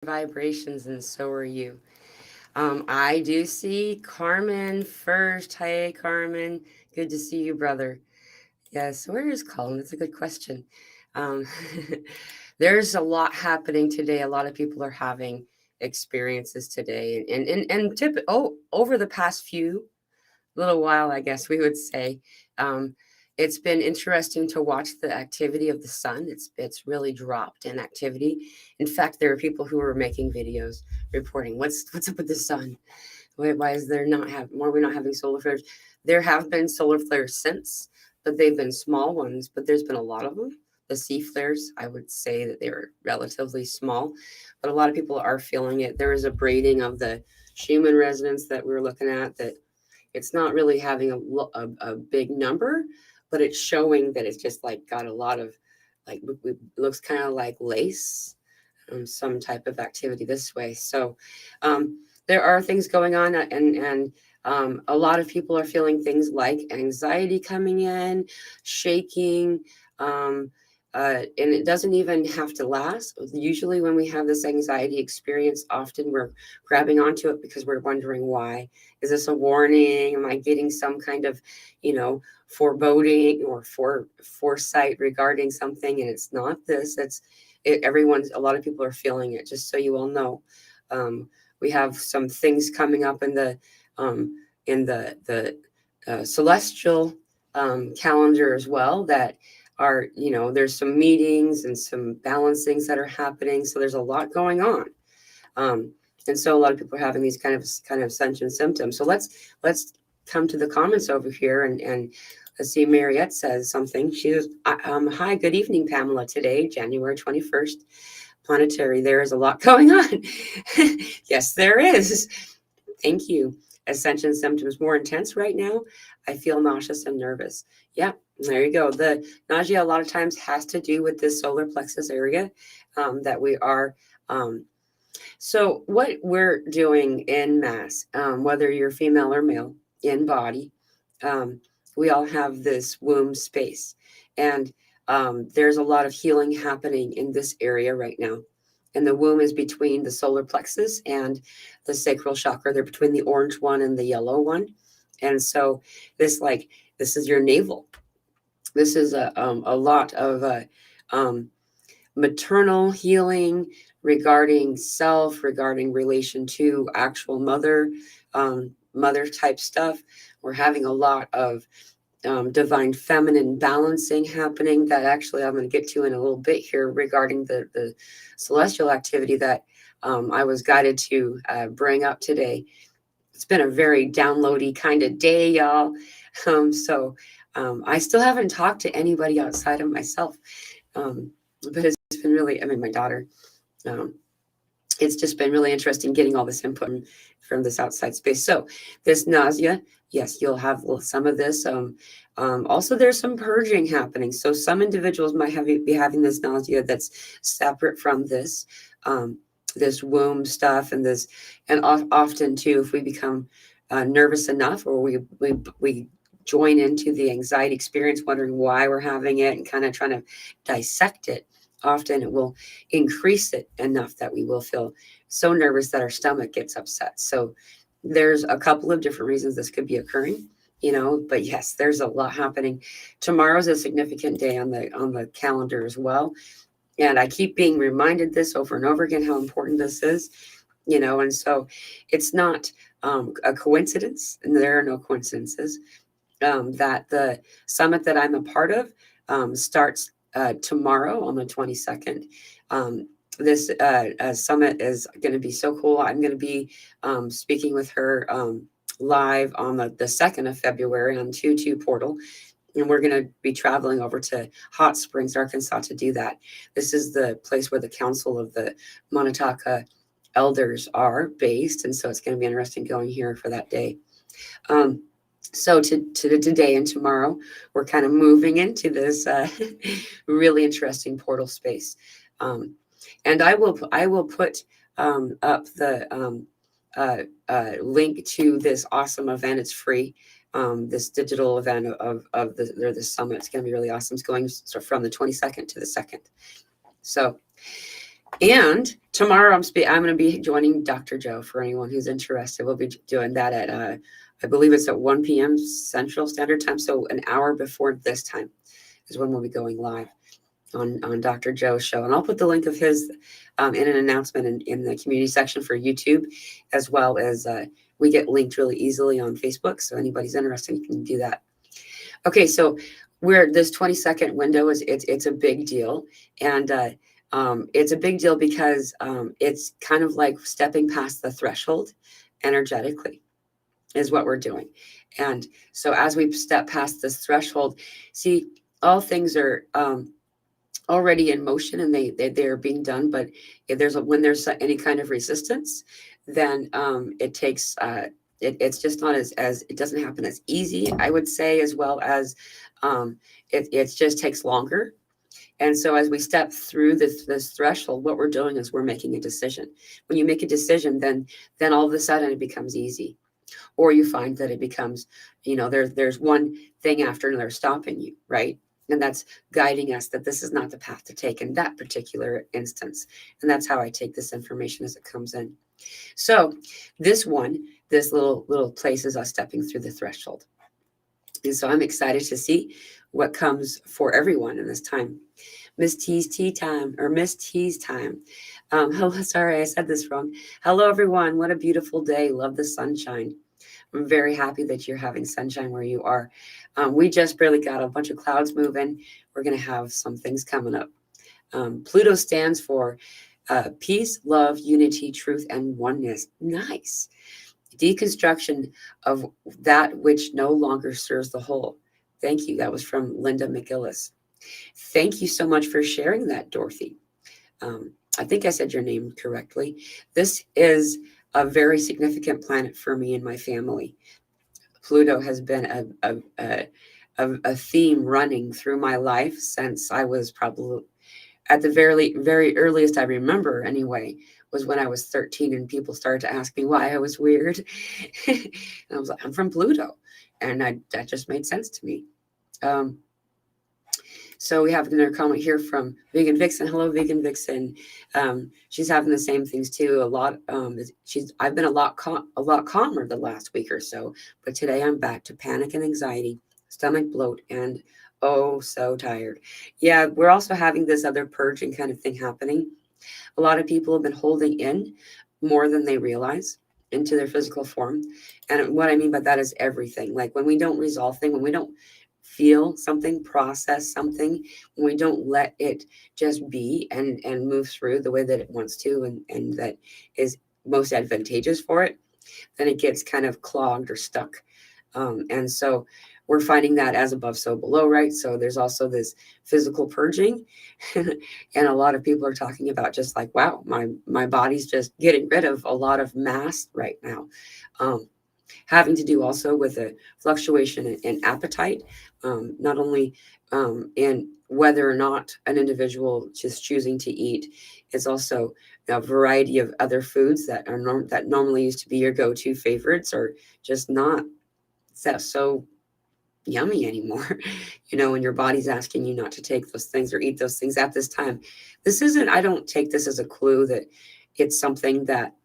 vibrations, and so are you. I do see Carmen first. Hi, Carmen. Good to see you, brother. Yes, where is Colin? That's a good question. Um, there's a lot happening today. A lot of people are having experiences today, over the past few little while, I guess we would say. Um, it's been interesting to watch the activity of the sun. It's really dropped in activity. In fact, there are people who are making videos reporting what's up with the sun. Why is there not have why are we not having solar flares? There have been solar flares since, but they've been small ones. But there's been a lot of them. The C flares, I would say that they were relatively small, but a lot of people are feeling it. There is a braiding of the Schumann resonance that we were looking at that it's not really having a big number, but it's showing that it's just like got a lot of like looks kind of like lace, some type of activity this way. So um, there are things going on, and a lot of people are feeling things like anxiety coming in, shaking. Um, and it doesn't even have to last. Usually, when we have this anxiety experience, often we're grabbing onto it because we're wondering why. Is this a warning? Am I getting some kind of, foreboding or foresight regarding something? And it's not this. A lot of people are feeling it. Just so you all know, um, we have some things coming up um, in the celestial calendar as well that are, there's some meetings and some balancings that are happening. So there's a lot going on. Um, and so a lot of people are having these kind of ascension symptoms. So let's come to the comments over here, and let's see. Mariette says something. She goes, "Hi, good evening, Pamela. Today, January 21st, planetary. There is a lot going on. Yes, there is. Thank you. Ascension symptoms more intense right now. I feel nauseous and nervous. Yeah, there you go. The nausea a lot of times has to do with this solar plexus area that we are." So, what we're doing in mass, whether you're female or male in body, um, we all have this womb space. And there's a lot of healing happening in this area right now. And the womb is between the solar plexus and the sacral chakra. They're between the orange one and the yellow one. And so, this is your navel. This is a lot of um, maternal healing regarding self, regarding relation to actual mother type stuff. We're having a lot of divine feminine balancing happening that actually I'm going to get to in a little bit here regarding the celestial activity that I was guided to bring up today. It's been a very downloady kind of day, y'all. I still haven't talked to anybody outside of myself. But it's been really, I mean, my daughter, um, it's just been really interesting getting all this input from this outside space. So, this nausea, yes, you'll have some of this. Also, there's some purging happening. So, some individuals might be having this nausea that's separate from um, this womb stuff, and often too, if we become nervous enough, or we join into the anxiety experience, wondering why we're having it, and kind of trying to dissect it. Often it will increase it enough that we will feel so nervous that our stomach gets upset. So there's a couple of different reasons this could be occurring, but yes, there's a lot happening. Tomorrow's a significant day on the calendar as well. And I keep being reminded this over and over again how important this is, and so it's not a coincidence, and there are no coincidences, that the summit that I'm a part of starts tomorrow on the 22nd. This summit is going to be so cool. I'm going to be speaking with her live on the 2nd of February on 2 portal. And we're going to be traveling over to Hot Springs, Arkansas to do that. This is the place where the Council of the Montauk elders are based. And so it's going to be interesting going here for that day. So to today and tomorrow, we're kind of moving into this really interesting portal space, and I will put up the link to this awesome event. It's free. This digital event of the summit. It's going to be really awesome. It's going from the 22nd to the 2nd. So And tomorrow I'm going to be joining Dr. Joe for anyone who's interested. We'll be doing that at, I believe it's at 1 p.m. Central Standard Time. So an hour before this time is when we'll be going live on Dr. Joe's show. And I'll put the link of his in an announcement in the community section for YouTube, as well as we get linked really easily on Facebook. So anybody's interested, you can do that. Okay, so we're this 20-second window it's a big deal. And it's a big deal because it's kind of like stepping past the threshold energetically is what we're doing. And so as we step past this threshold, see, all things are already in motion and they're being done. But if when there's any kind of resistance, then it takes it's just not as it doesn't happen as easy, I would say, as well as it just takes longer. And so as we step through this threshold, what we're doing is we're making a decision. When you make a decision, then all of a sudden it becomes easy. Or you find that it becomes, there's one thing after another stopping you, right? And that's guiding us that this is not the path to take in that particular instance. And that's how I take this information as it comes in. So this little place is us stepping through the threshold. And so I'm excited to see what comes for everyone in this time. Miss T's tea time, or Miss T's time. Hello, sorry, I said this wrong. Hello, everyone. What a beautiful day. Love the sunshine. I'm very happy that you're having sunshine where you are. We just barely got a bunch of clouds moving. We're going to have some things coming up. Pluto stands for peace, love, unity, truth, and oneness. Nice. Deconstruction of that which no longer serves the whole. Thank you. That was from Linda McGillis. Thank you so much for sharing that, Dorothy. I think I said your name correctly. This is a very significant planet for me and my family. Pluto has been a theme running through my life since I was probably at the very, very earliest I remember anyway, was when I was 13 and people started to ask me why I was weird. And I was like, I'm from Pluto. And that just made sense to me. So we have another comment here from Vegan Vixen. Hello, Vegan Vixen. She's having the same things too. I've been a lot calmer the last week or so, but today I'm back to panic and anxiety, stomach bloat, and oh, so tired. Yeah, we're also having this other purging kind of thing happening. A lot of people have been holding in more than they realize into their physical form. And what I mean by that is everything. Like when we don't resolve things, when we don't feel something, process something, when we don't let it just be and move through the way that it wants to and that is most advantageous for it, then it gets kind of clogged or stuck. And so we're finding that as above, so below, right? So there's also this physical purging. And a lot of people are talking about just like, wow, my body's just getting rid of a lot of mass right now. Having to do also with a fluctuation in appetite, not only in whether or not an individual is choosing to eat, it's also a variety of other foods that are that normally used to be your go-to favorites are just not so yummy anymore. When your body's asking you not to take those things or eat those things at this time. I don't take this as a clue that it's something that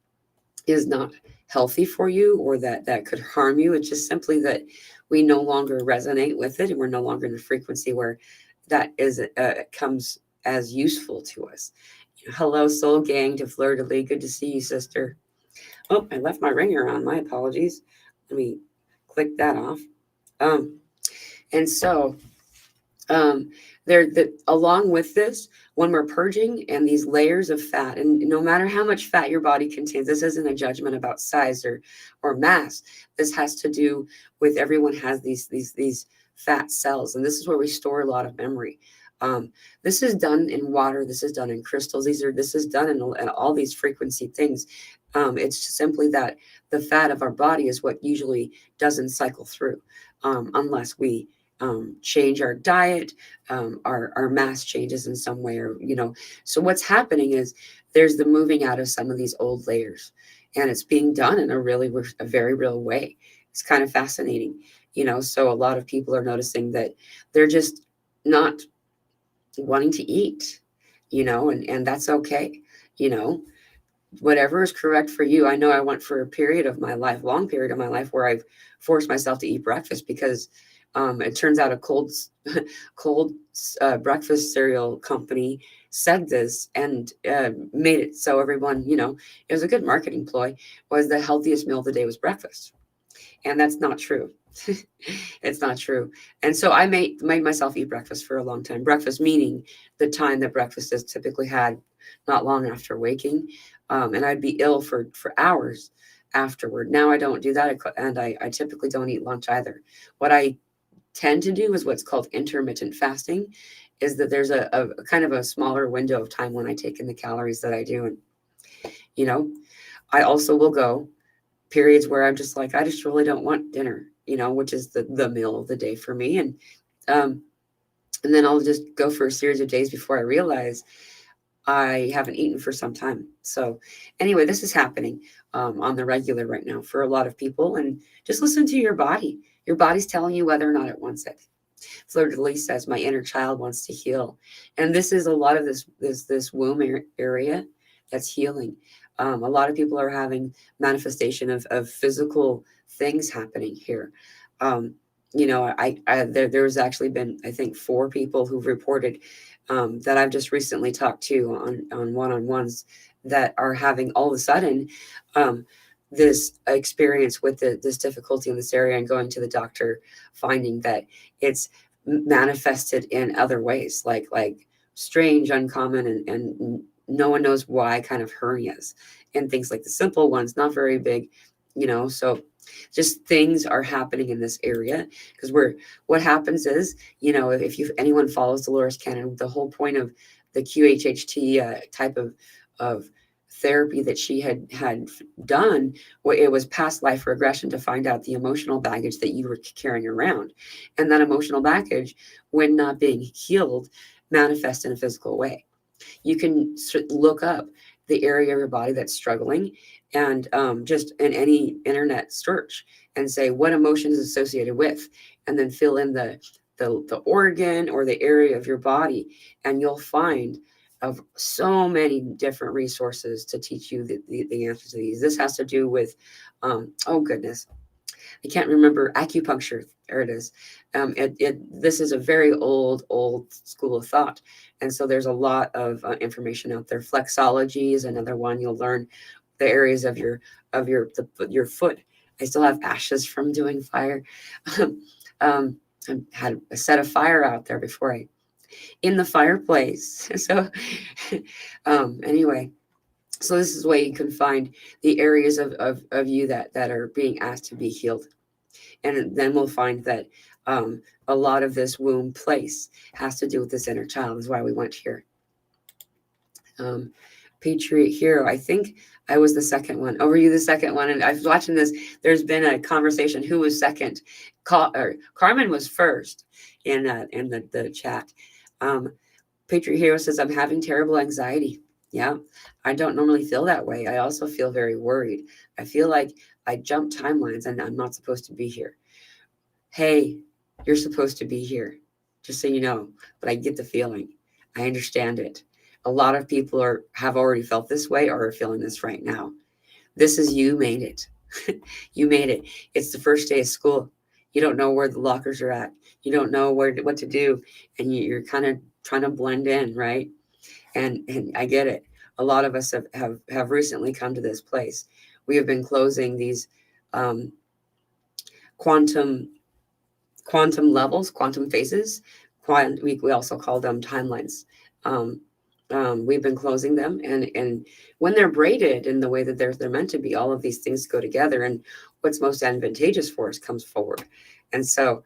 is not healthy for you or that could harm you. It's just simply that we no longer resonate with it and we're no longer in the frequency where that is comes as useful to us. Hello, soul gang to Fleur de Lis. Good to see you, sister. Oh, I left my ringer on. My apologies. Let me click that off. And so along with this, when we're purging and these layers of fat, and no matter how much fat your body contains, this isn't a judgment about size or mass. This has to do with everyone has these fat cells, and this is where we store a lot of memory. This is done in water. This is done in crystals. This is done in all these frequency things. It's simply that the fat of our body is what usually doesn't cycle through, unless we change our diet, our mass changes in some way, or so what's happening is there's the moving out of some of these old layers, and it's being done in a very real way. It's kind of fascinating, so a lot of people are noticing that they're just not wanting to eat, and that's okay. you know, whatever is correct for you. I know I went for a period of my life, long period of my life, where I've forced myself to eat breakfast because it turns out a cold breakfast cereal company said this and made it so everyone, it was a good marketing ploy, was the healthiest meal of the day was breakfast. And that's not true. It's not true. And so I made myself eat breakfast for a long time. Breakfast meaning the time that breakfast is typically had not long after waking. And I'd be ill for hours afterward. Now I don't do that. And I typically don't eat lunch either. What I tend to do is what's called intermittent fasting, is that there's a kind of a smaller window of time when I take in the calories that I do. And, you know, I also will go periods where I'm just like, I just really don't want dinner, which is the meal of the day for me. Um, and then I'll just go for a series of days before I realize I haven't eaten for some time. So anyway, this is happening on the regular right now for a lot of people. And just listen to your body. Your body's telling you whether or not it wants it. Fleur de Lis says, my inner child wants to heal. And this is a lot of this womb area that's healing. A lot of people are having manifestation of physical things happening here. There's actually been, I think, 4 people who've reported that I've just recently talked to on one-on-ones that are having all of a sudden this experience with this difficulty in this area, and going to the doctor, finding that it's manifested in other ways, like strange, uncommon, and no one knows why kind of hernias and things like the simple ones, not very big, so just things are happening in this area because what happens is, if anyone follows Dolores Cannon, the whole point of the QHHT type of therapy that she had done, it was past life regression to find out the emotional baggage that you were carrying around. And that emotional baggage, when not being healed, manifests in a physical way. You can look up the area of your body that's struggling, and just in any internet search, and say what emotion is associated with, and then fill in the organ or the area of your body, and you'll find of so many different resources to teach you the answers to these. This has to do with, oh goodness, I can't remember, acupuncture. There it is. This is a very old school of thought. And so there's a lot of information out there. Flexology is another one. You'll learn the areas of your foot. I still have ashes from doing fire. I had a set of fire out there before in the fireplace. So anyway, so this is where you can find the areas of you that are being asked to be healed. And then we'll find that a lot of this womb place has to do with this inner child, is why we went here. Patriot Hero, I think I was the second one. Oh, were you the second one? And I was watching this. There's been a conversation. Who was second? Carmen was first in the chat. Patriot Hero says, I'm having terrible anxiety. Yeah, I don't normally feel that way. I also feel very worried. I feel like I jump timelines and I'm not supposed to be here. Hey, you're supposed to be here, just so you know. But I get the feeling. I understand it. A lot of people have already felt this way or are feeling this right now. This is, you made it. You made it. It's the first day of school. You don't know where the lockers are at. You don't know what to do. And you're kind of trying to blend in, right? And I get it. A lot of us have recently come to this place. We have been closing these quantum levels, quantum phases. We also call them timelines. We've been closing them, and when they're braided in the way that they're meant to be, all of these things go together, and what's most advantageous for us comes forward. And so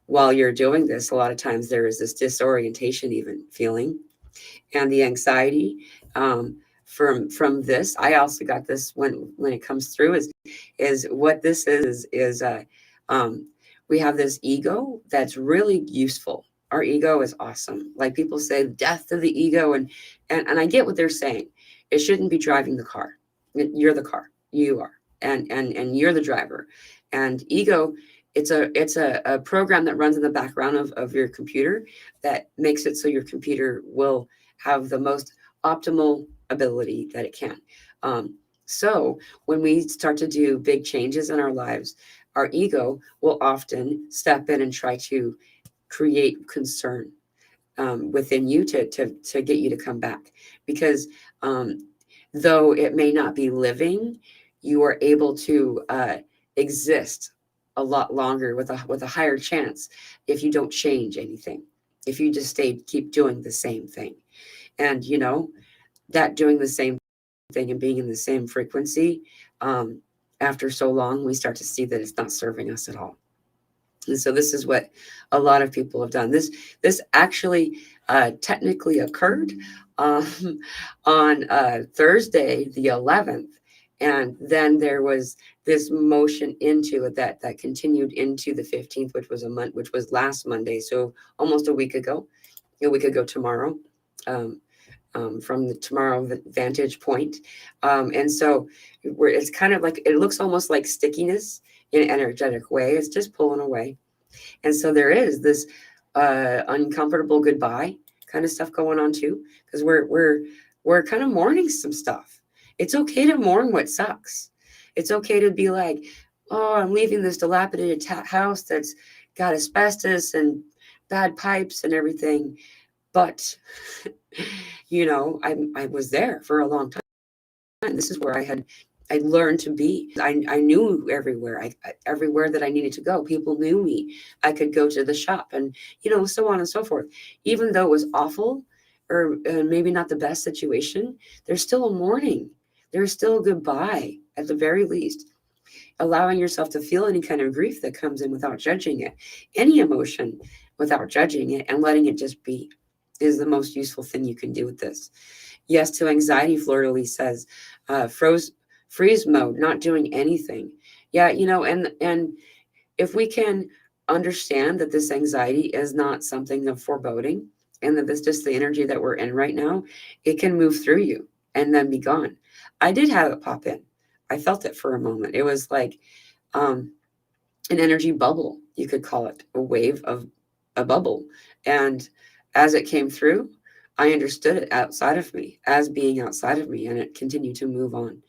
while you're doing this, a lot of times there is this disorientation even feeling, and the anxiety from this. I also got this when it comes through is what this is we have this ego that's really useful. Our ego is awesome. Like people say, death to the ego, and I get what they're saying. It shouldn't be driving the car. You're the car. You are, and you're the driver. And ego, it's a program that runs in the background of your computer that makes it so your computer will have the most optimal ability that it can. So when we start to do big changes in our lives, our ego will often step in and try to create concern within you to get you to come back. Because though it may not be living, you are able to exist a lot longer with a higher chance if you don't change anything. If you just keep doing the same thing, and that doing the same thing and being in the same frequency, after so long, we start to see that it's not serving us at all. And so this is what a lot of people have done. This actually technically occurred um, on Thursday, the 11th. And then there was this motion into it that continued into the 15th, which was which was last Monday. So almost a week ago tomorrow. From the tomorrow vantage point. And so it's kind of like, it looks almost like stickiness in an energetic way. It's just pulling away. And so there is this uncomfortable goodbye kind of stuff going on too, because we're kind of mourning some stuff. It's okay to mourn what sucks. It's okay to be like, oh, I'm leaving this dilapidated house that's got asbestos and bad pipes and everything. But I was there for a long time. This is where I learned to be. I knew everywhere. Everywhere that I needed to go, people knew me. I could go to the shop, and so on and so forth. Even though it was awful, or maybe not the best situation, there's still a mourning. There's still a goodbye at the very least. Allowing yourself to feel any kind of grief that comes in without judging it, any emotion without judging it, and letting it just be, is the most useful thing you can do with this. Yes to anxiety, Fleur says. Freeze mode, not doing anything. Yeah, and if we can understand that this anxiety is not something of foreboding, and that this just the energy that we're in right now, it can move through you and then be gone. I did have it pop in. I felt it for a moment. It was like an energy bubble, you could call it, a wave of a bubble. And as it came through, I understood it outside of me as being outside of me, and it continued to move on.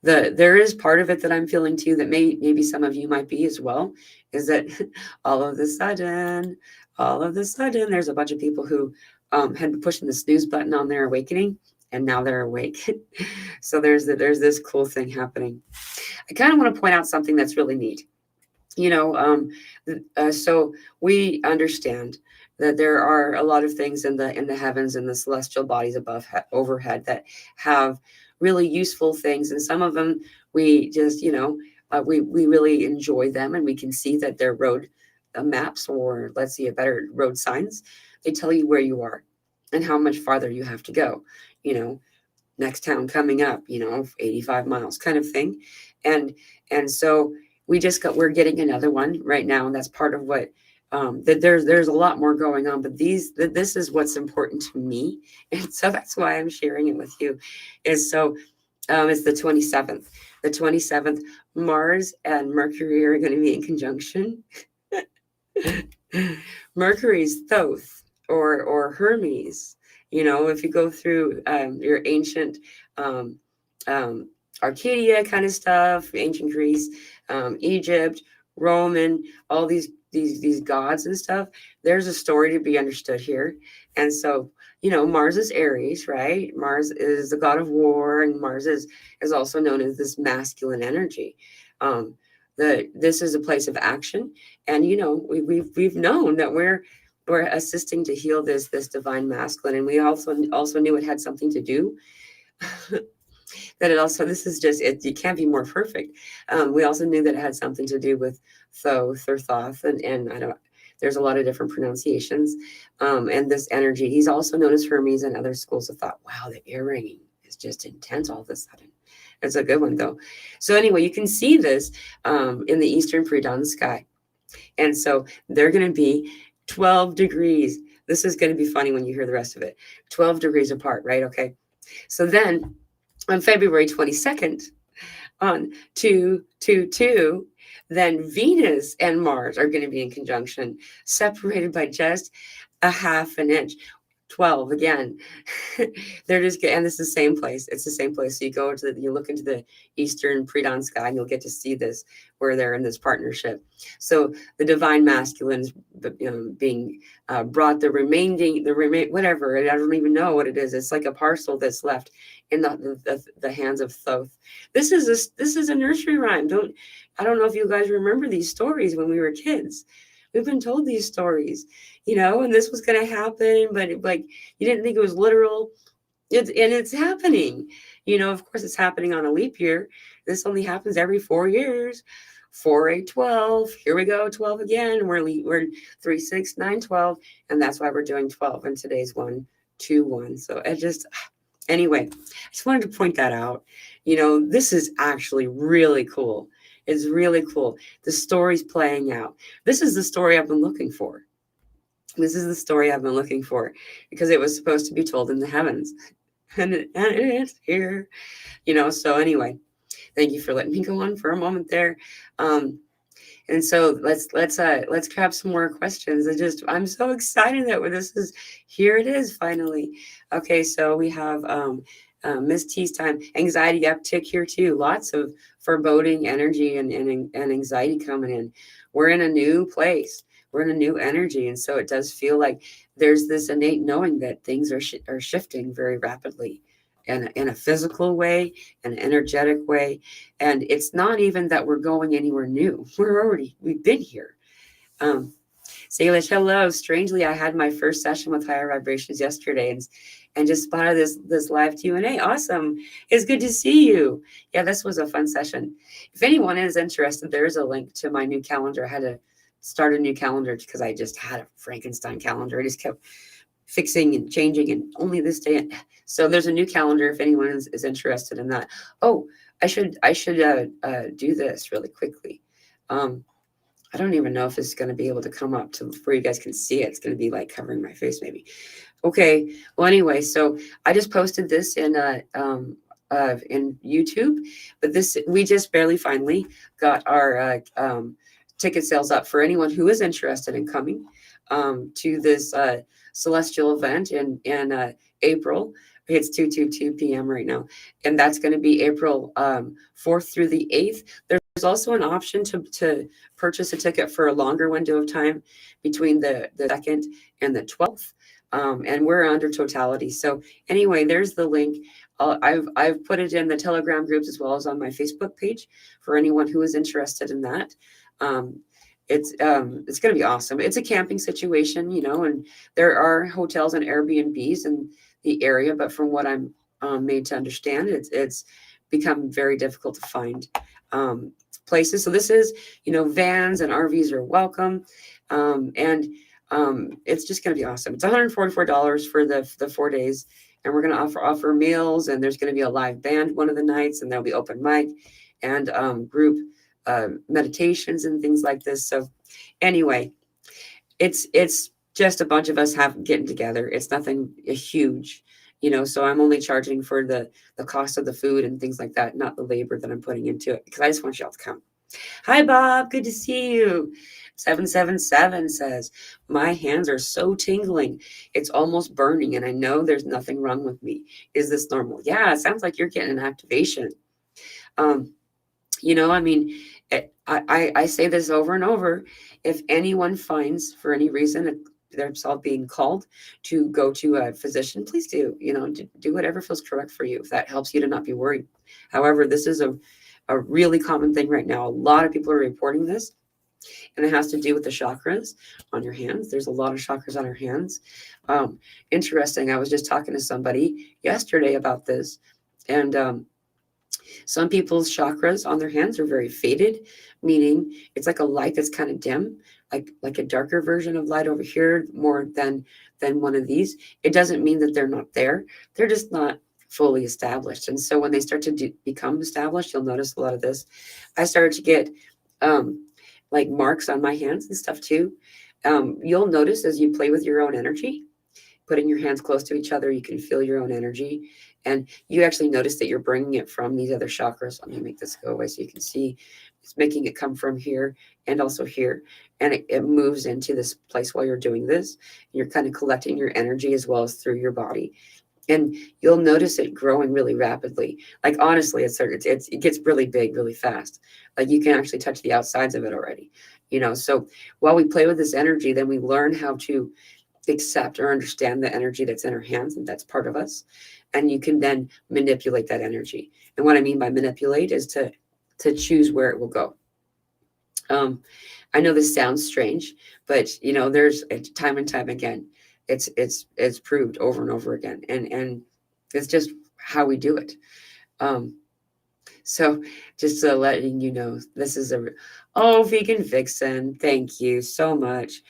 There is part of it that I'm feeling too, that maybe some of you might be as well, is that all of a sudden, there's a bunch of people who had been pushing the snooze button on their awakening, and now they're awake. So there's this cool thing happening. I kind of want to point out something that's really neat. So we understand that there are a lot of things in the heavens and the celestial bodies above overhead that have really useful things, and some of them we just we really enjoy them, and we can see that they're road maps, or let's see, a better, road signs. They tell you where you are and how much farther you have to go. Next town coming up, 85 miles kind of thing. And so we're getting another one right now, and that's part of what that there's a lot more going on, but this is what's important to me, and so that's why I'm sharing it with you. It's the 27th. Mars and Mercury are going to be in conjunction. Mercury's Thoth or Hermes. If you go through your ancient Arcadia kind of stuff, ancient Greece, Egypt, Roman, all these gods and stuff, there's a story to be understood here. And so, Mars is Aries, right? Mars is the god of war, and Mars is also known as this masculine energy. This is a place of action, and we've known that we're assisting to heal this divine masculine, and we also knew it had something to do that it also, this is just it, you can't be more perfect. We also knew that it had something to do with Thoth or Thoth, and I don't, there's a lot of different pronunciations, and this energy. He's also known as Hermes and other schools of thought. Wow, the ear ringing is just intense all of a sudden. It's a good one though. So anyway, you can see this in the eastern pre-dawn sky, and so they're going to be 12 degrees. This is going to be funny when you hear the rest of it. 12 degrees apart, right? Okay. So then on February 22nd, on 222, then Venus and Mars are going to be in conjunction, separated by just a half an inch. 12 again. They're just and it's the same place. It's the same place. So you look into the eastern pre-dawn sky and you'll get to see this where they're in this partnership. So the divine masculine is being brought whatever. I don't even know what it is. It's like a parcel that's left in the hands of Thoth. This is a nursery rhyme. I don't know if you guys remember these stories when we were kids. We've been told these stories, and this was going to happen, but like you didn't think it was literal. It's happening. Of course, it's happening on a leap year. This only happens every 4 years. 4, 8, 12. Here we go, 12 again. We're 3, 6, 9, 12, and that's why we're doing 12. And today's 1, 2, 1. So anyway, I just wanted to point that out. This is actually really cool. It's really cool. The story's playing out. This is the story I've been looking for. This is the story I've been looking for because it was supposed to be told in the heavens. And it's here. So anyway, thank you for letting me go on for a moment there. And so let's grab some more questions. I'm so excited that here it is finally. Okay, so we have Miss T's time, anxiety uptick here too. Lots of foreboding energy and anxiety coming in. We're in a new place. We're in a new energy. And so it does feel like there's this innate knowing that things are shifting very rapidly in a physical way, an energetic way. And it's not even that we're going anywhere new. We've been here. Salish, hello. Strangely, I had my first session with higher vibrations yesterday and just spotted this live Q&A. Awesome. It's good to see you. Yeah, this was a fun session. If anyone is interested, there is a link to my new calendar. I had to start a new calendar because I just had a Frankenstein calendar. I just kept fixing and changing and only this day. So there's a new calendar if anyone is interested in that. Oh, I should do this really quickly. I don't even know if it's going to be able to come up to where you guys can see it. It's going to be like covering my face maybe. Okay. Well, anyway, so I just posted this in YouTube, but we just barely finally got our ticket sales up for anyone who is interested in coming to this celestial event in April. It's 2:22 p.m. right now, and that's going to be April 4th through the 8th. There's also an option to purchase a ticket for a longer window of time between the 2nd and the 12th, and we're under totality. So anyway, there's the link. I've put it in the Telegram groups as well as on my Facebook page for anyone who is interested in that. It's going to be awesome. It's a camping situation, and there are hotels and Airbnbs in the area, but from what I'm made to understand, it's become very difficult to find places. So this is, vans and RVs are welcome, and it's just going to be awesome. It's $144 for the 4 days, and we're going to offer meals, and there's going to be a live band one of the nights, and there'll be open mic and group meditations and things like this. So anyway, it's just a bunch of us getting together. It's nothing huge, so I'm only charging for the cost of the food and things like that, not the labor that I'm putting into it, because I just want y'all to come. Hi, Bob. Good to see you. 777 says, my hands are so tingling. It's almost burning, and I know there's nothing wrong with me. Is this normal? Yeah, it sounds like you're getting an activation. I say this over and over. If anyone finds for any reason themselves being called to go to a physician, please do, do whatever feels correct for you. If that helps you to not be worried. However, this is a really common thing right now. A lot of people are reporting this, and it has to do with the chakras on your hands. There's a lot of chakras on our hands. Interesting. I was just talking to somebody yesterday about this, and some people's chakras on their hands are very faded, meaning it's like a light that's kind of dim, like a darker version of light over here, more than one of these. It doesn't mean that they're not there. They're just not fully established. And so when they start to become established, you'll notice a lot of this. I started to get like marks on my hands and stuff too. You'll notice as you play with your own energy, putting your hands close to each other, you can feel your own energy. And you actually notice that you're bringing it from these other chakras. Let me make this go away so you can see. It's making it come from here and also here. And it moves into this place while you're doing this. You're kind of collecting your energy as well as through your body. And you'll notice it growing really rapidly. Like honestly, it gets really big really fast. Like you can actually touch the outsides of it already. So while we play with this energy, then we learn how to accept or understand the energy that's in our hands, and that's part of us. And you can then manipulate that energy. And what I mean by manipulate is to choose where it will go. um, I know this sounds strange, but there's time and time again, it's proved over and over again, and it's just how we do it. um, so just letting you know, this is oh, vegan vixen, thank you so much.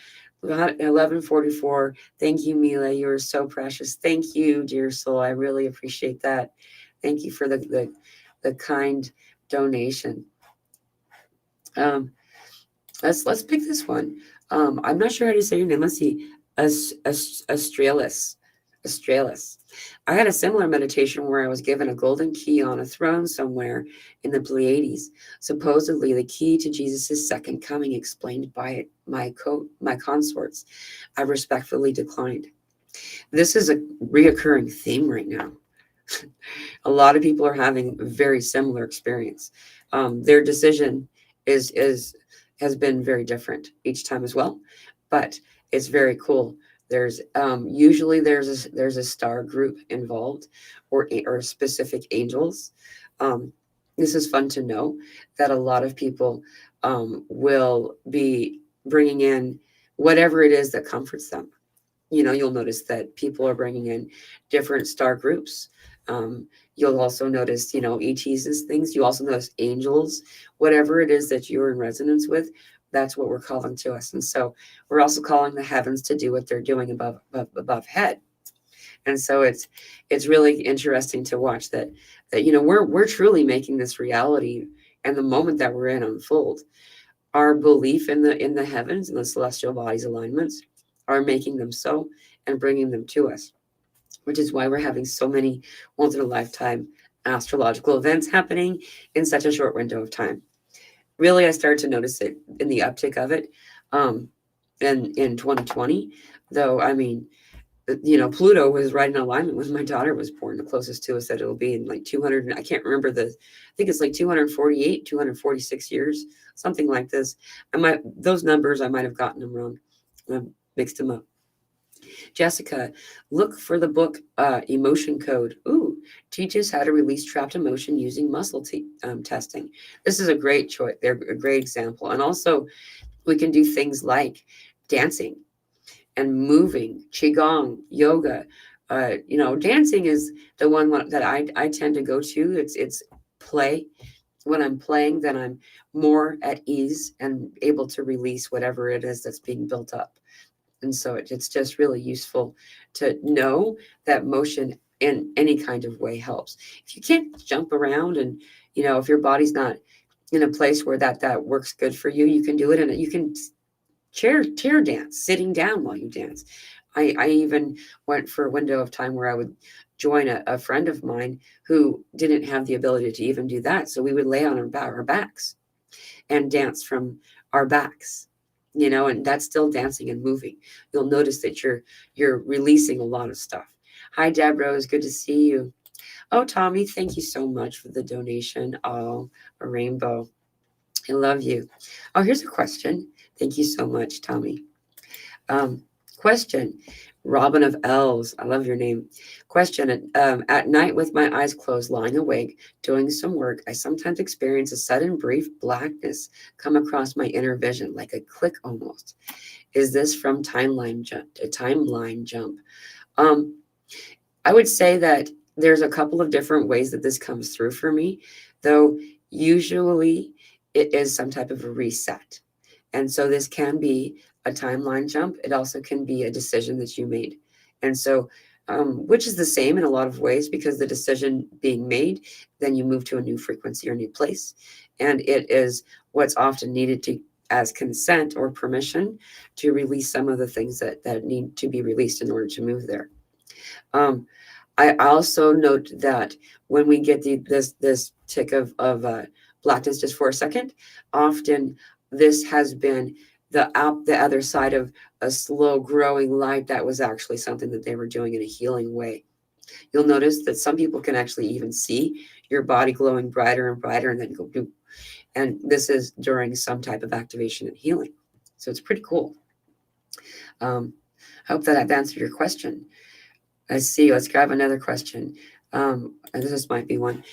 1144. Thank you, Mila. You are so precious. Thank you, dear soul. I really appreciate that. Thank you for the kind donation. Um, let's pick this one. I'm not sure how to say your name. Let's see. Australis. Australis. I had a similar meditation where I was given a golden key on a throne somewhere in the Pleiades. Supposedly the key to Jesus' second coming, explained by my consorts. I respectfully declined. This is a reoccurring theme right now. A lot of people are having a very similar experience. Their decision is has been very different each time as well, but it's very cool. There's usually there's a star group involved, or specific angels. Um, this is fun to know that a lot of people will be bringing in whatever it is that comforts them. You'll notice that people are bringing in different star groups. You'll also notice, ETs and things. You also notice angels, whatever it is that you're in resonance with. That's what we're calling to us. And so we're also calling the heavens to do what they're doing above head. And so it's really interesting to watch that we're truly making this reality, and the moment that we're in unfold. Our belief in the heavens and the celestial bodies alignments are making them so and bringing them to us, which is why we're having so many once in a lifetime astrological events happening in such a short window of time. Really, I started to notice it in the uptick of it, um, in 2020. Though, I mean, Pluto was right in alignment when my daughter was born. The closest to us that it'll be in like 200. I can't remember I think it's like 248, 246 years, something like this. Those numbers, I might have gotten them wrong. I mixed them up. Jessica, look for the book Emotion Code. Ooh, teaches how to release trapped emotion using muscle testing. This is a great choice. They're a great example. And also, we can do things like dancing and moving, qigong, yoga. Dancing is the one that I tend to go to. It's play. When I'm playing, then I'm more at ease and able to release whatever it is that's being built up. And so it's just really useful to know that motion in any kind of way helps. If you can't jump around, and if your body's not in a place where that works good for you, you can do it, and you can chair dance, sitting down while you dance. I even went for a window of time where I would join a friend of mine who didn't have the ability to even do that. So we would lay on our backs and dance from our backs, and that's still dancing and moving. You'll notice that you're releasing a lot of stuff. Hi, Deborah. It's good to see you. Oh, Tommy, thank you so much for the donation. Oh, a rainbow. I love you. Oh, here's a question. Thank you so much, Tommy. Question. Robin of Elves. I love your name. Question. At night, with my eyes closed, lying awake, doing some work, I sometimes experience a sudden brief blackness come across my inner vision, like a click almost. Is this from timeline jump? Um, I would say that there's a couple of different ways that this comes through for me, though usually it is some type of a reset. And so this can be a timeline jump. It also can be a decision that you made. And so, which is the same in a lot of ways, because the decision being made, then you move to a new frequency or new place. And it is what's often needed as consent or permission to release some of the things that need to be released in order to move there. Um, I also note that when we get this tick of blackness just for a second, often this has been the other side of a slow growing light that was actually something that they were doing in a healing way. You'll notice that some people can actually even see your body glowing brighter and brighter and then go doop. And this is during some type of activation and healing. So it's pretty cool. I hope that I've answered your question. Let's see. Let's grab another question. This might be one.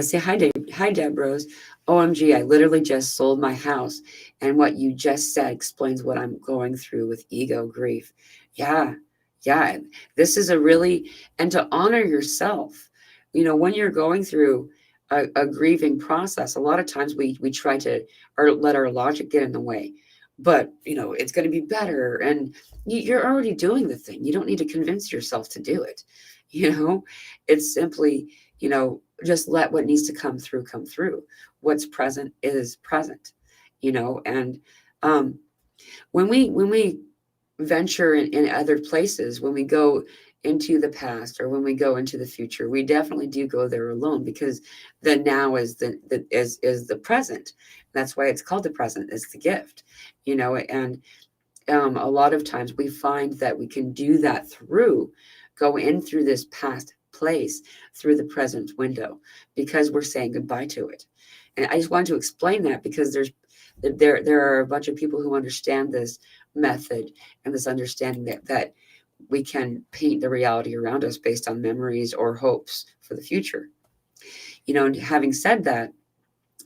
Say hi, Dave. Hi, Deb Rose. OMG, I literally just sold my house, and what you just said explains what I'm going through with ego grief. Yeah, yeah. This is a really, and to honor yourself. When you're going through a grieving process, a lot of times we try to or let our logic get in the way. But it's going to be better, and you're already doing the thing. You don't need to convince yourself to do it. It's simply just let what needs to come through. What's present is present. And when we venture in other places, when we go into the past or when we go into the future, we definitely do go there alone, because the now is is the present. That's why it's called the present. It's the gift. And a lot of times we find that we can do that go in through this past place through the present window, because we're saying goodbye to it. And I just wanted to explain that, because there are a bunch of people who understand this method and this understanding that we can paint the reality around us based on memories or hopes for the future. And having said that,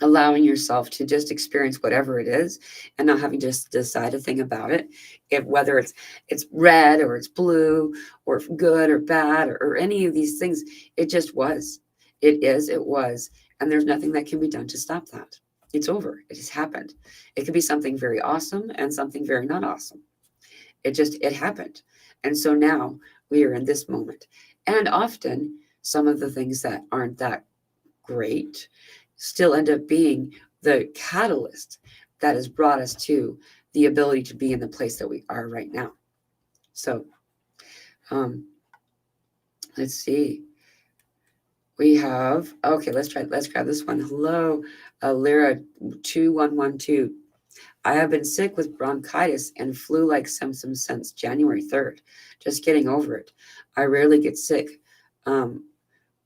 allowing yourself to just experience whatever it is and not having to decide a thing about it, if whether it's red or it's blue or good or bad or any of these things. It just was. It was. And there's nothing that can be done to stop that. It's over. It has happened. It could be something very awesome and something very not awesome. It happened. And so now we are in this moment. And often some of the things that aren't that great still end up being the catalyst that has brought us to the ability to be in the place that we are right now. So let's see. We have, okay, let's grab this one. Hello, Lyra 2112. I have been sick with bronchitis and flu-like symptoms since January 3rd. Just getting over it. I rarely get sick. A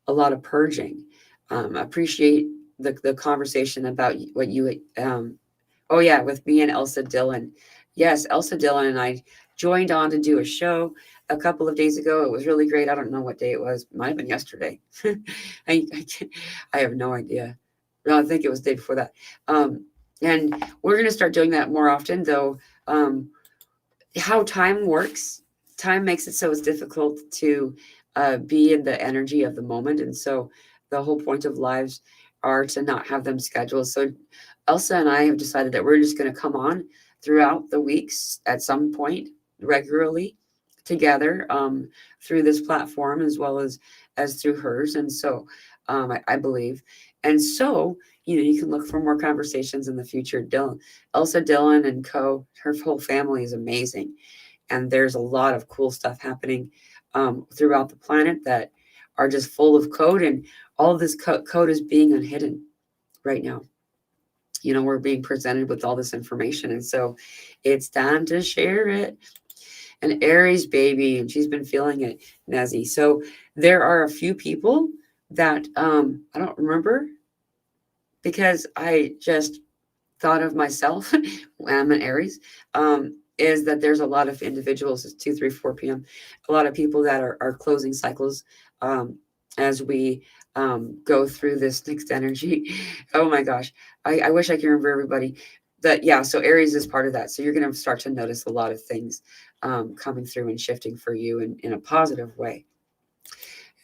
lot of purging. Appreciate the conversation about what you oh yeah, with me and Elsa Dillon. Yes, Elsa Dillon and I joined on to do a show a couple of days ago. It was really great. I don't know what day it was. It might have been yesterday. I, I have no idea. No, I think it was the day before that. And we're going to start doing that more often, though. How time works, time makes it so it's difficult to be in the energy of the moment. And so the whole point of lives are to not have them scheduled. So Elsa and I have decided that we're just going to come on throughout the weeks at some point regularly together, through this platform as well as through hers. And so I believe. And so, you can look for more conversations in the future. Elsa Dillon and her whole family is amazing. And there's a lot of cool stuff happening throughout the planet that are just full of code. And all of this code is being unhidden right now. We're being presented with all this information. And so it's time to share it. And Aries baby, and she's been feeling it, Nezzy. So there are a few people that I don't remember, because I just thought of myself when I'm an Aries, is that there's a lot of individuals. It's 2, 3, 4 p.m. A lot of people that are closing cycles as we go through this next energy. Oh my gosh. I wish I could remember everybody. But yeah, so Aries is part of that. So you're going to start to notice a lot of things coming through and shifting for you in a positive way.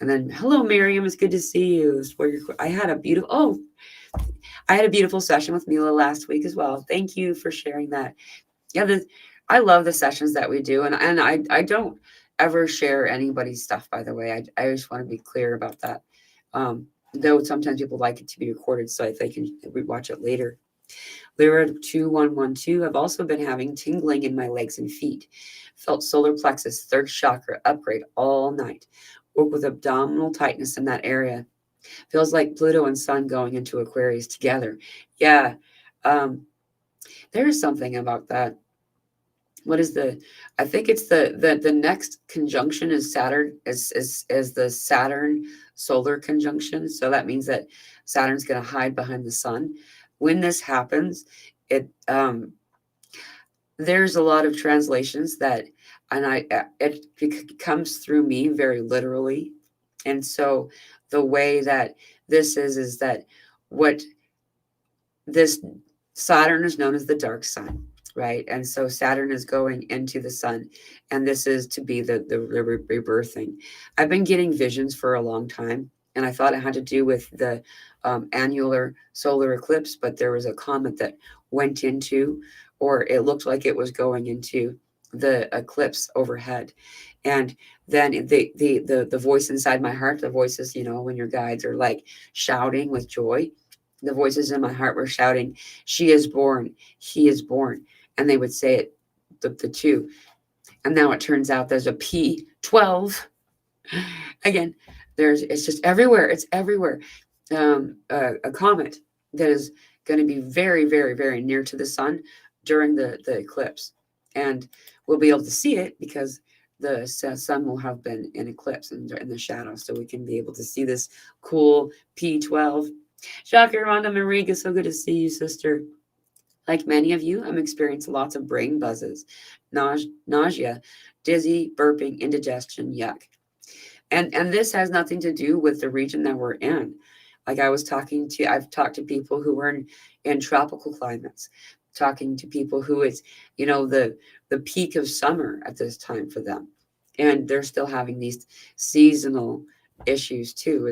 And then, hello, Miriam. It's good to see you. I had a beautiful session with Mila last week as well. Thank you for sharing that. Yeah, I love the sessions that we do, and I don't ever share anybody's stuff, by the way. I just want to be clear about that. Though sometimes people like it to be recorded so they can watch it later. Lyra 2112. I've also been having tingling in my legs and feet. Felt solar plexus, third chakra upgrade all night. woke with abdominal tightness in that area. Feels like Pluto and Sun going into Aquarius together. Yeah, um, there is something about that. What is the? I think it's the next conjunction is Saturn, as the Saturn solar conjunction. So that means that Saturn's going to hide behind the Sun. When this happens, it there's a lot of translations that, and it comes through me very literally, and so the way that this is that what this Saturn is known as the dark sun, right? And so Saturn is going into the sun, and this is to be the rebirthing. I've been getting visions for a long time, and I thought it had to do with the annular solar eclipse, but there was a comet that went into, or it looked like it was going into the eclipse overhead. And then the voice inside my heart, the voices, when your guides are like shouting with joy, the voices in my heart were shouting, "She is born, he is born." And they would say it, the two. And now it turns out there's a P12. Again, it's just everywhere. It's everywhere. A comet that is going to be very, very, very near to the sun during the eclipse. And we'll be able to see it because the sun will have been in eclipse and in the shadow. So we can be able to see this cool P12. Chakra, Rhonda Mariga, so good to see you, sister. Like many of you, I'm experiencing lots of brain buzzes, nausea, dizzy, burping, indigestion, yuck. And this has nothing to do with the region that we're in. Like I've talked to people who were in tropical climates, talking to people who it's, the peak of summer at this time for them. And they're still having these seasonal issues too.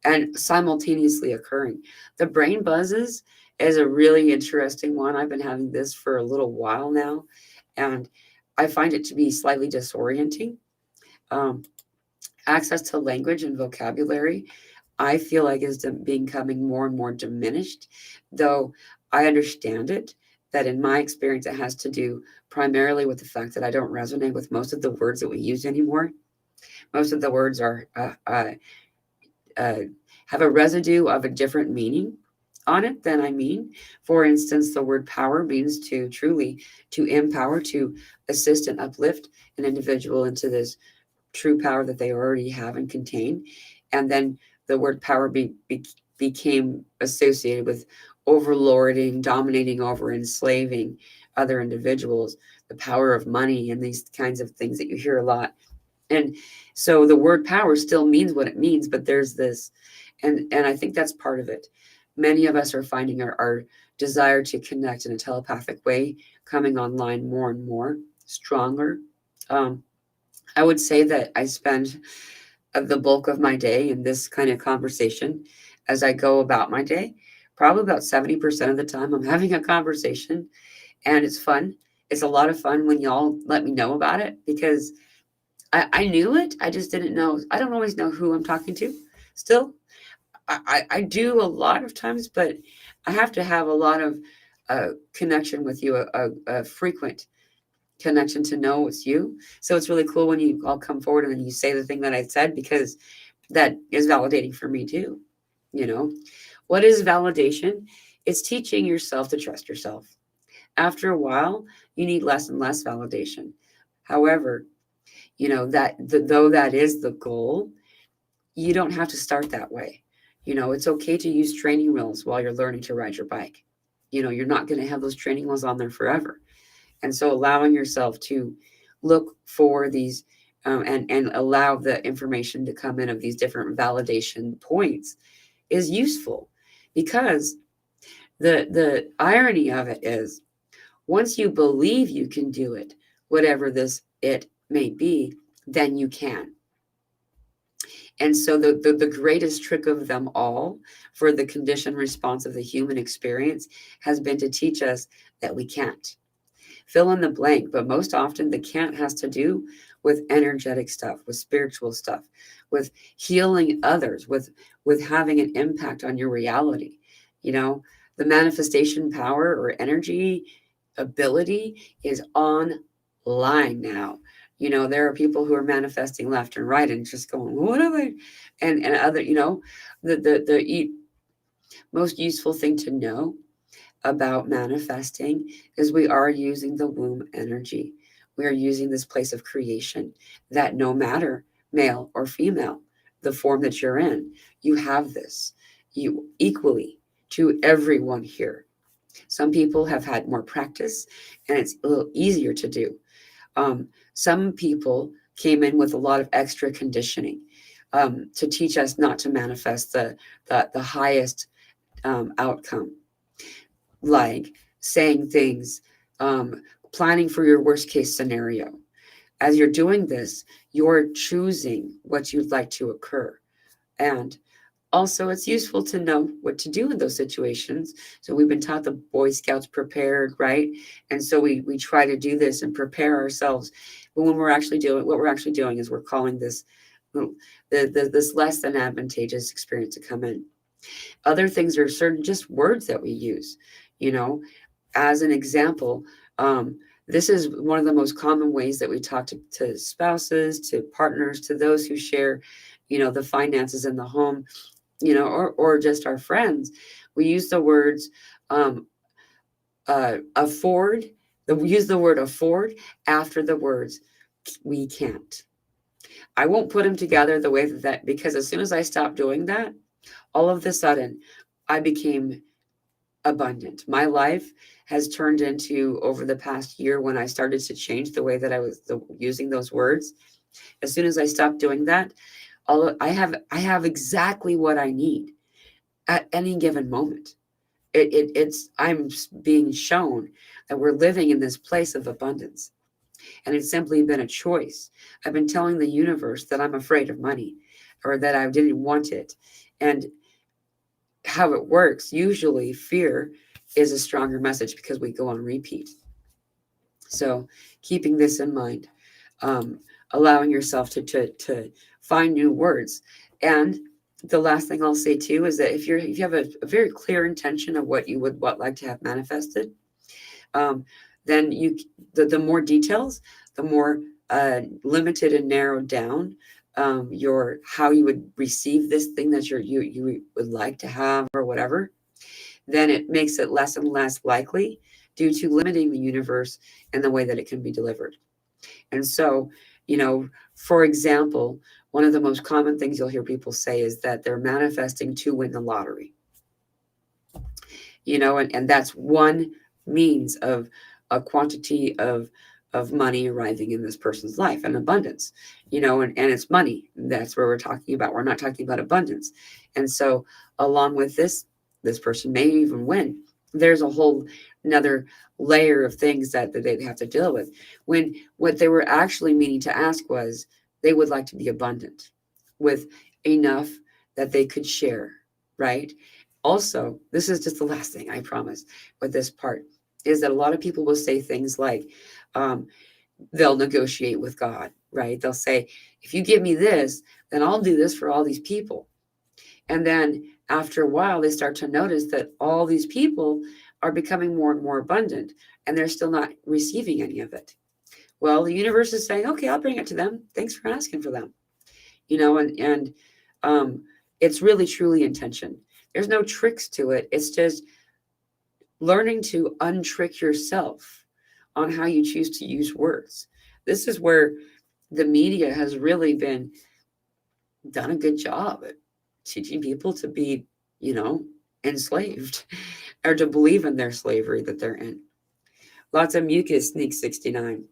And simultaneously occurring. The brain buzzes is a really interesting one. I've been having this for a little while now, and I find it to be slightly disorienting. Um, Access to language and vocabulary, I feel like is becoming more and more diminished, though I understand it. That in my experience, it has to do primarily with the fact that I don't resonate with most of the words that we use anymore. Most of the words are have a residue of a different meaning on it than I mean. For instance, the word power means to truly to empower, to assist and uplift an individual into this true power that they already have and contain. And then the word power became associated with overlording, dominating over, enslaving other individuals, the power of money, and these kinds of things that you hear a lot. And so the word power still means what it means, but there's this, and I think that's part of it. Many of us are finding our desire to connect in a telepathic way coming online more and more stronger. I would say that I spend the bulk of my day in this kind of conversation as I go about my day. Probably about 70% of the time, I'm having a conversation, and it's fun. It's a lot of fun when y'all let me know about it, because I knew it. I just didn't know. I don't always know who I'm talking to still. I do a lot of times, but I have to have a lot of connection with you, a frequent connection to know it's you. So it's really cool when you all come forward and then you say the thing that I said, because that is validating for me too. What is validation? It's teaching yourself to trust yourself. After a while, you need less and less validation. However, though that is the goal, you don't have to start that way. It's okay to use training wheels while you're learning to ride your bike. You're not going to have those training wheels on there forever. And so allowing yourself to look for these and allow the information to come in of these different validation points is useful, because the irony of it is, once you believe you can do it, whatever it may be, then you can. And so the greatest trick of them all for the conditioned response of the human experience has been to teach us that we can't. Fill in the blank, but most often the can't has to do with energetic stuff, with spiritual stuff, with healing others, with having an impact on your reality. The manifestation power or energy ability is online now. There are people who are manifesting left and right and just going, what am I? And other, the most useful thing to know about manifesting is we are using the womb energy. We are using this place of creation that no matter male or female, the form that you're in, you have this. You equally to everyone here. Some people have had more practice and it's a little easier to do. Some people came in with a lot of extra conditioning to teach us not to manifest the highest outcome, like saying things, planning for your worst case scenario. As you're doing this, you're choosing what you'd like to occur. And also, it's useful to know what to do in those situations. So we've been taught the Boy Scouts prepared, right? And so we try to do this and prepare ourselves. But when we're actually doing what we're actually doing is we're calling this this less than advantageous experience to come in. Other things are certain just words that we use, you know, as an example. This is one of the most common ways that we talk to spouses, to partners, to those who share, the finances in the home, or just our friends. We use the words afford. We use the word afford after the words we can't. I won't put them together the way that because as soon as I stopped doing that, all of a sudden I became abundant. My life has turned into over the past year when I started to change the way that I was using those words. As soon as I stopped doing that, I have exactly what I need at any given moment. It's I'm being shown that we're living in this place of abundance, and it's simply been a choice. I've been telling the universe that I'm afraid of money, or that I didn't want it, and how it works. Usually, fear is a stronger message because we go on repeat. So, keeping this in mind, um, allowing yourself to find new words. And the last thing I'll say too is that if you have a very clear intention of what you would like to have manifested, um, then the more details, the more limited and narrowed down your how you would receive this thing that you would like to have or whatever, then it makes it less and less likely due to limiting the universe and the way that it can be delivered. And so, for example, one of the most common things you'll hear people say is that they're manifesting to win the lottery. And that's one means of a quantity of money arriving in this person's life and abundance, and it's money. That's where we're talking about. We're not talking about abundance. And so along with this person may even win. There's a whole another layer of things that they have to deal with, when what they were actually meaning to ask was they would like to be abundant with enough that they could share, right? Also, this is just the last thing I promise with this part, is that a lot of people will say things like, they'll negotiate with God, right? They'll say, if you give me this, then I'll do this for all these people. And then after a while, they start to notice that all these people are becoming more and more abundant, and they're still not receiving any of it. Well, the universe is saying, okay, I'll bring it to them. Thanks for asking for them. And it's really truly intention. There's no tricks to it. It's just learning to untrick yourself on how you choose to use words. This is where the media has really been done a good job at teaching people to be, enslaved or to believe in their slavery that they're in. Lots of mucus, Sneak 69.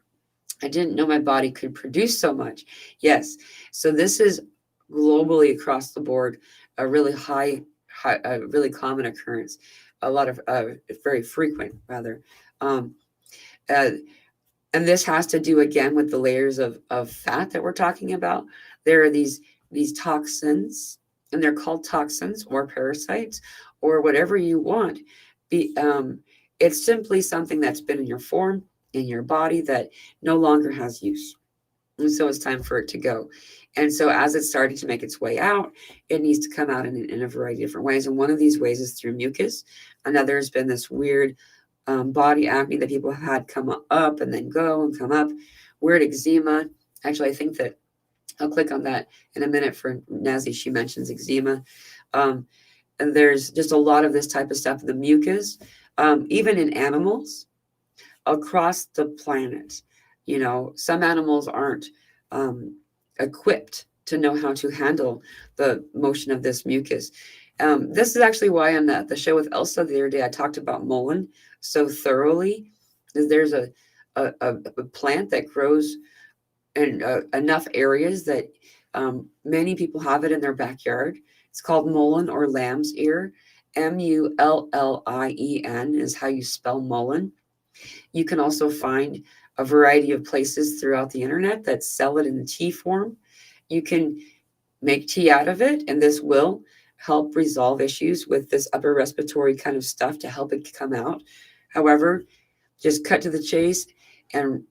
I didn't know my body could produce so much. Yes. So this is globally across the board a really a really common occurrence. A lot of very frequent, rather. Um, uh, and this has to do again with the layers of fat that we're talking about. There are these toxins, and they're called toxins or parasites or whatever you want. It's simply something that's been in your form, in your body, that no longer has use. And so it's time for it to go. And so as it's starting to make its way out, it needs to come out in a variety of different ways. And one of these ways is through mucus. Another has been this weird body acne that people have had come up and then go and come up. Weird eczema. Actually, I think that I'll click on that in a minute for Nazi. She mentions eczema. Um, and there's just a lot of this type of stuff. The mucus, even in animals across the planet, some animals aren't equipped to know how to handle the motion of this mucus. This is actually why on the show with Elsa the other day, I talked about mullein so thoroughly. There's a plant that grows in enough areas that many people have it in their backyard. It's called mullein or lamb's ear. Mullien is how you spell mullein. You can also find a variety of places throughout the internet that sell it in the tea form. You can make tea out of it, and this will help resolve issues with this upper respiratory kind of stuff to help it come out. However, just cut to the chase and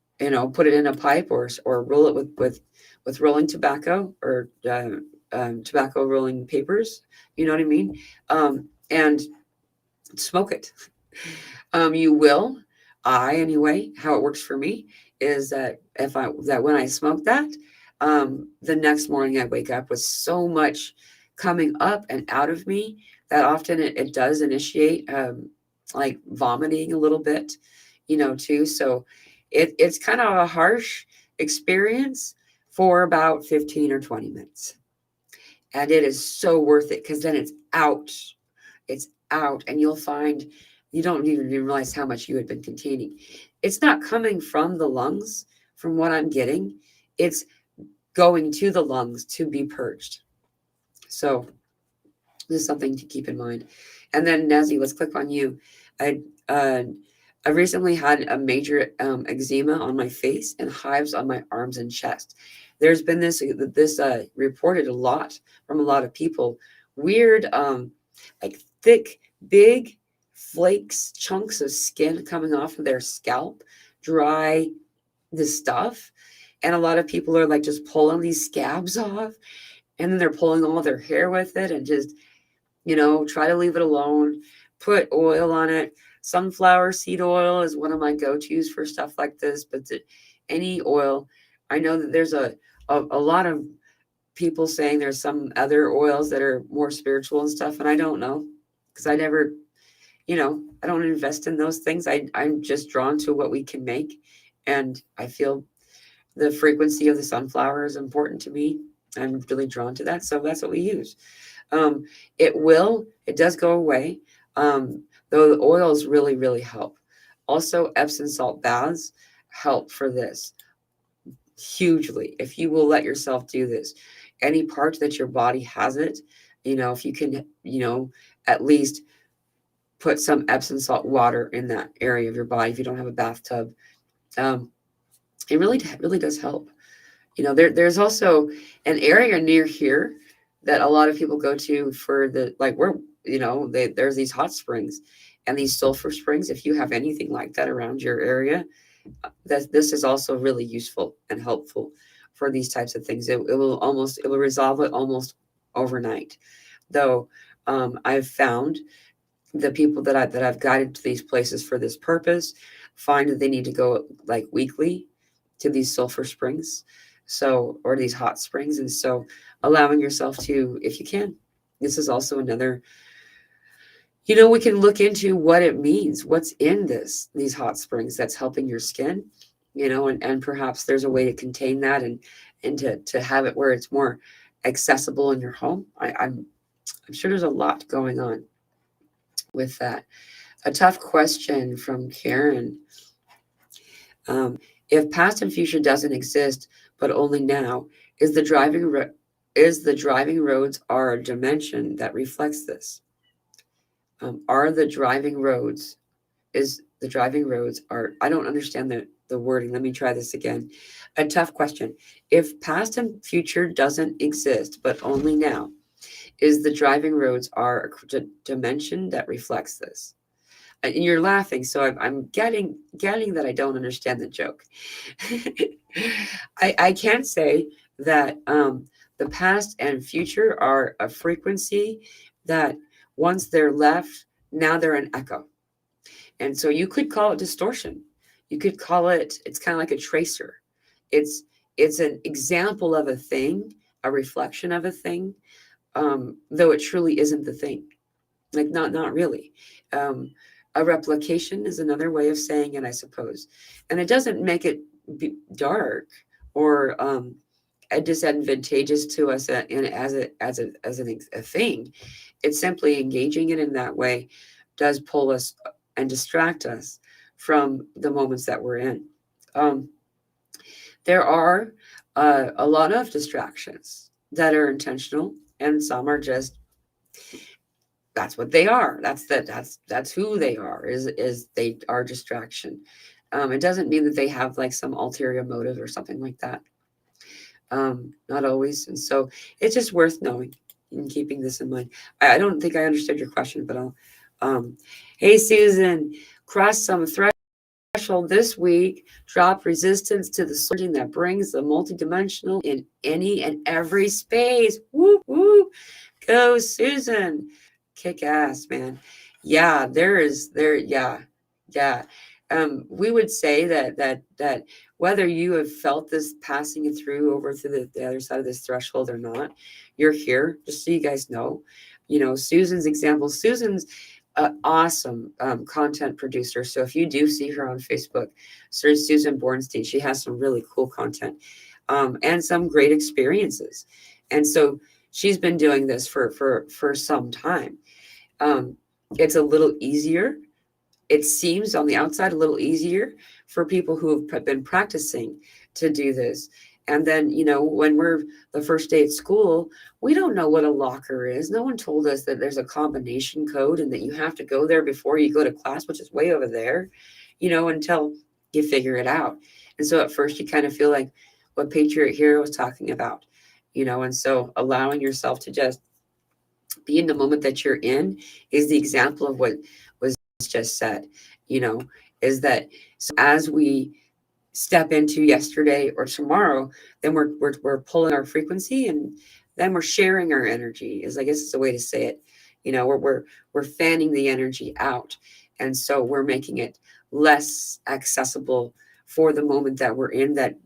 put it in a pipe or roll it with rolling tobacco or tobacco rolling papers. You know what I mean? And smoke it. You will. Anyway, how it works for me is that when I smoke that, the next morning I wake up with so much coming up and out of me that often it does initiate like vomiting a little bit, too. So it's kind of a harsh experience for about 15 or 20 minutes. And it is so worth it because then it's out. It's out, and you'll find you don't even realize how much you had been containing. It's not coming from the lungs, from what I'm getting. It's going to the lungs to be purged. So this is something to keep in mind. And then Nazi, let's click on you. I recently had a major eczema on my face and hives on my arms and chest. There's been this reported a lot from a lot of people. Weird, like thick, big flakes, chunks of skin coming off of their scalp, dry, this stuff. And a lot of people are like just pulling these scabs off, and then they're pulling all their hair with it and just, try to leave it alone. Put oil on it. Sunflower seed oil is one of my go-tos for stuff like this, but any oil. I know that there's a lot of people saying there's some other oils that are more spiritual and stuff, and I don't know because I never, I don't invest in those things. I'm just drawn to what we can make, and I feel the frequency of the sunflower is important to me. I'm really drawn to that, so that's what we use. It does go away, though the oils really, really help. Also, Epsom salt baths help for this hugely if you will let yourself do this. Any part that your body has it, if you can, at least put some Epsom salt water in that area of your body if you don't have a bathtub. It really does help. There's also an area near here that a lot of people go to for there's these hot springs and these sulfur springs. If you have anything like that around your area, this is also really useful and helpful for these types of things. It will resolve it almost overnight. Though I've found the people that I've guided to these places for this purpose find that they need to go like weekly to these sulfur springs, or these hot springs. And so allowing yourself to, if you can, this is also another, we can look into what it means, what's in these hot springs that's helping your skin, and perhaps there's a way to contain that and to have it where it's more accessible in your home. I'm sure there's a lot going on with that. A tough question from Karen. If past and future doesn't exist, but only now, is the driving roads are a dimension that reflects this? I don't understand the wording. Let me try this again. A tough question. If past and future doesn't exist, but only now, is the driving roads are a dimension that reflects this? And you're laughing, so I'm getting that I don't understand the joke. I can say that the past and future are a frequency that once they're left, now they're an echo. And so you could call it distortion. You could call it's kind of like a tracer. It's an example of a thing, a reflection of a thing, though it truly isn't the thing. Like not really. Um, a replication is another way of saying it, I suppose, and it doesn't make it dark or disadvantageous to us as a thing. It's simply engaging it in that way does pull us and distract us from the moments that we're in. Um, there are a lot of distractions that are intentional, and some are just that's what they are. That's who they are. Is they are distraction. It doesn't mean that they have like some ulterior motive or something like that. Not always, and so it's just worth knowing and keeping this in mind. I don't think I understood your question, but I'll. Hey Susan, cross some threshold this week. Drop resistance to the surging that brings the multidimensional in any and every space. Woo woo. Go, Susan. Kick ass, man. Yeah, yeah. We would say that whether you have felt this passing through over to the other side of this threshold or not, you're here, just so you guys know. Susan's example, Susan's awesome content producer. So if you do see her on Facebook, search Susan Bornstein. She has some really cool content and some great experiences. And so she's been doing this for some time. It's a little easier. It seems on the outside a little easier for people who have been practicing to do this. And then, when we're the first day at school, we don't know what a locker is. No one told us that there's a combination code and that you have to go there before you go to class, which is way over there, until you figure it out. And so at first you kind of feel like what Patriot Hero was talking about, and so allowing yourself to just be in the moment that you're in is the example of what was just said, is that so as we step into yesterday or tomorrow, then we're pulling our frequency and then we're sharing our energy is, I guess, it's a way to say it. We're fanning the energy out. And so we're making it less accessible for the moment that we're in, that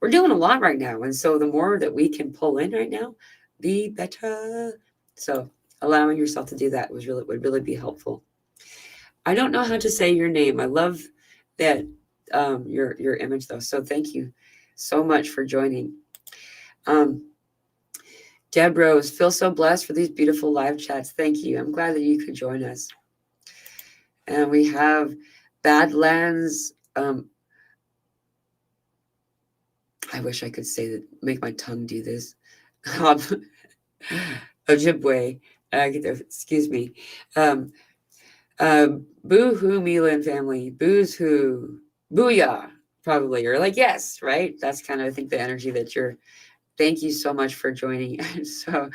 we're doing a lot right now. And so the more that we can pull in right now, the better. So allowing yourself to do that would really be helpful. I don't know how to say your name. I love that your image though. So thank you so much for joining. Deb Rose, feel so blessed for these beautiful live chats. Thank you. I'm glad that you could join us. And we have Badlands. I wish I could say that, make my tongue do this. Ojibwe, excuse me. Boo-hoo, Mila and family. Booze-hoo. Booyah, probably. Or like, yes, right? That's kind of, I think, the energy that you're. Thank you so much for joining. So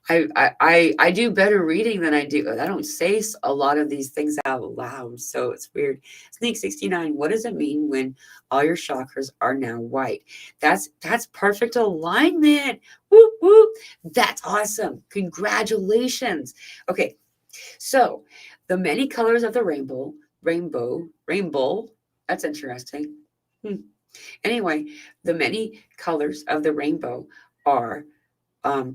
I do better reading than I do. I don't say a lot of these things out loud, so it's weird. Sneak 69, what does it mean when all your chakras are now white? That's perfect alignment. Whoop, whoop. That's awesome. Congratulations. Okay, so the many colors of the rainbow, that's interesting. Anyway, the many colors of the rainbow are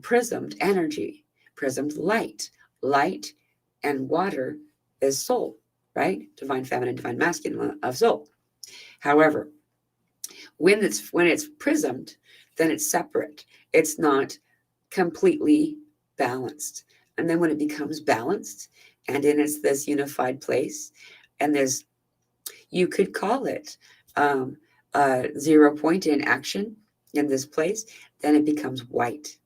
prismed energy, prismed light. Light and water is soul, right? Divine feminine, divine masculine of soul. However, when it's prismed, then it's separate. It's not completely balanced. And then when it becomes balanced and in this unified place, and you could call it 0 point in action in this place, then it becomes white.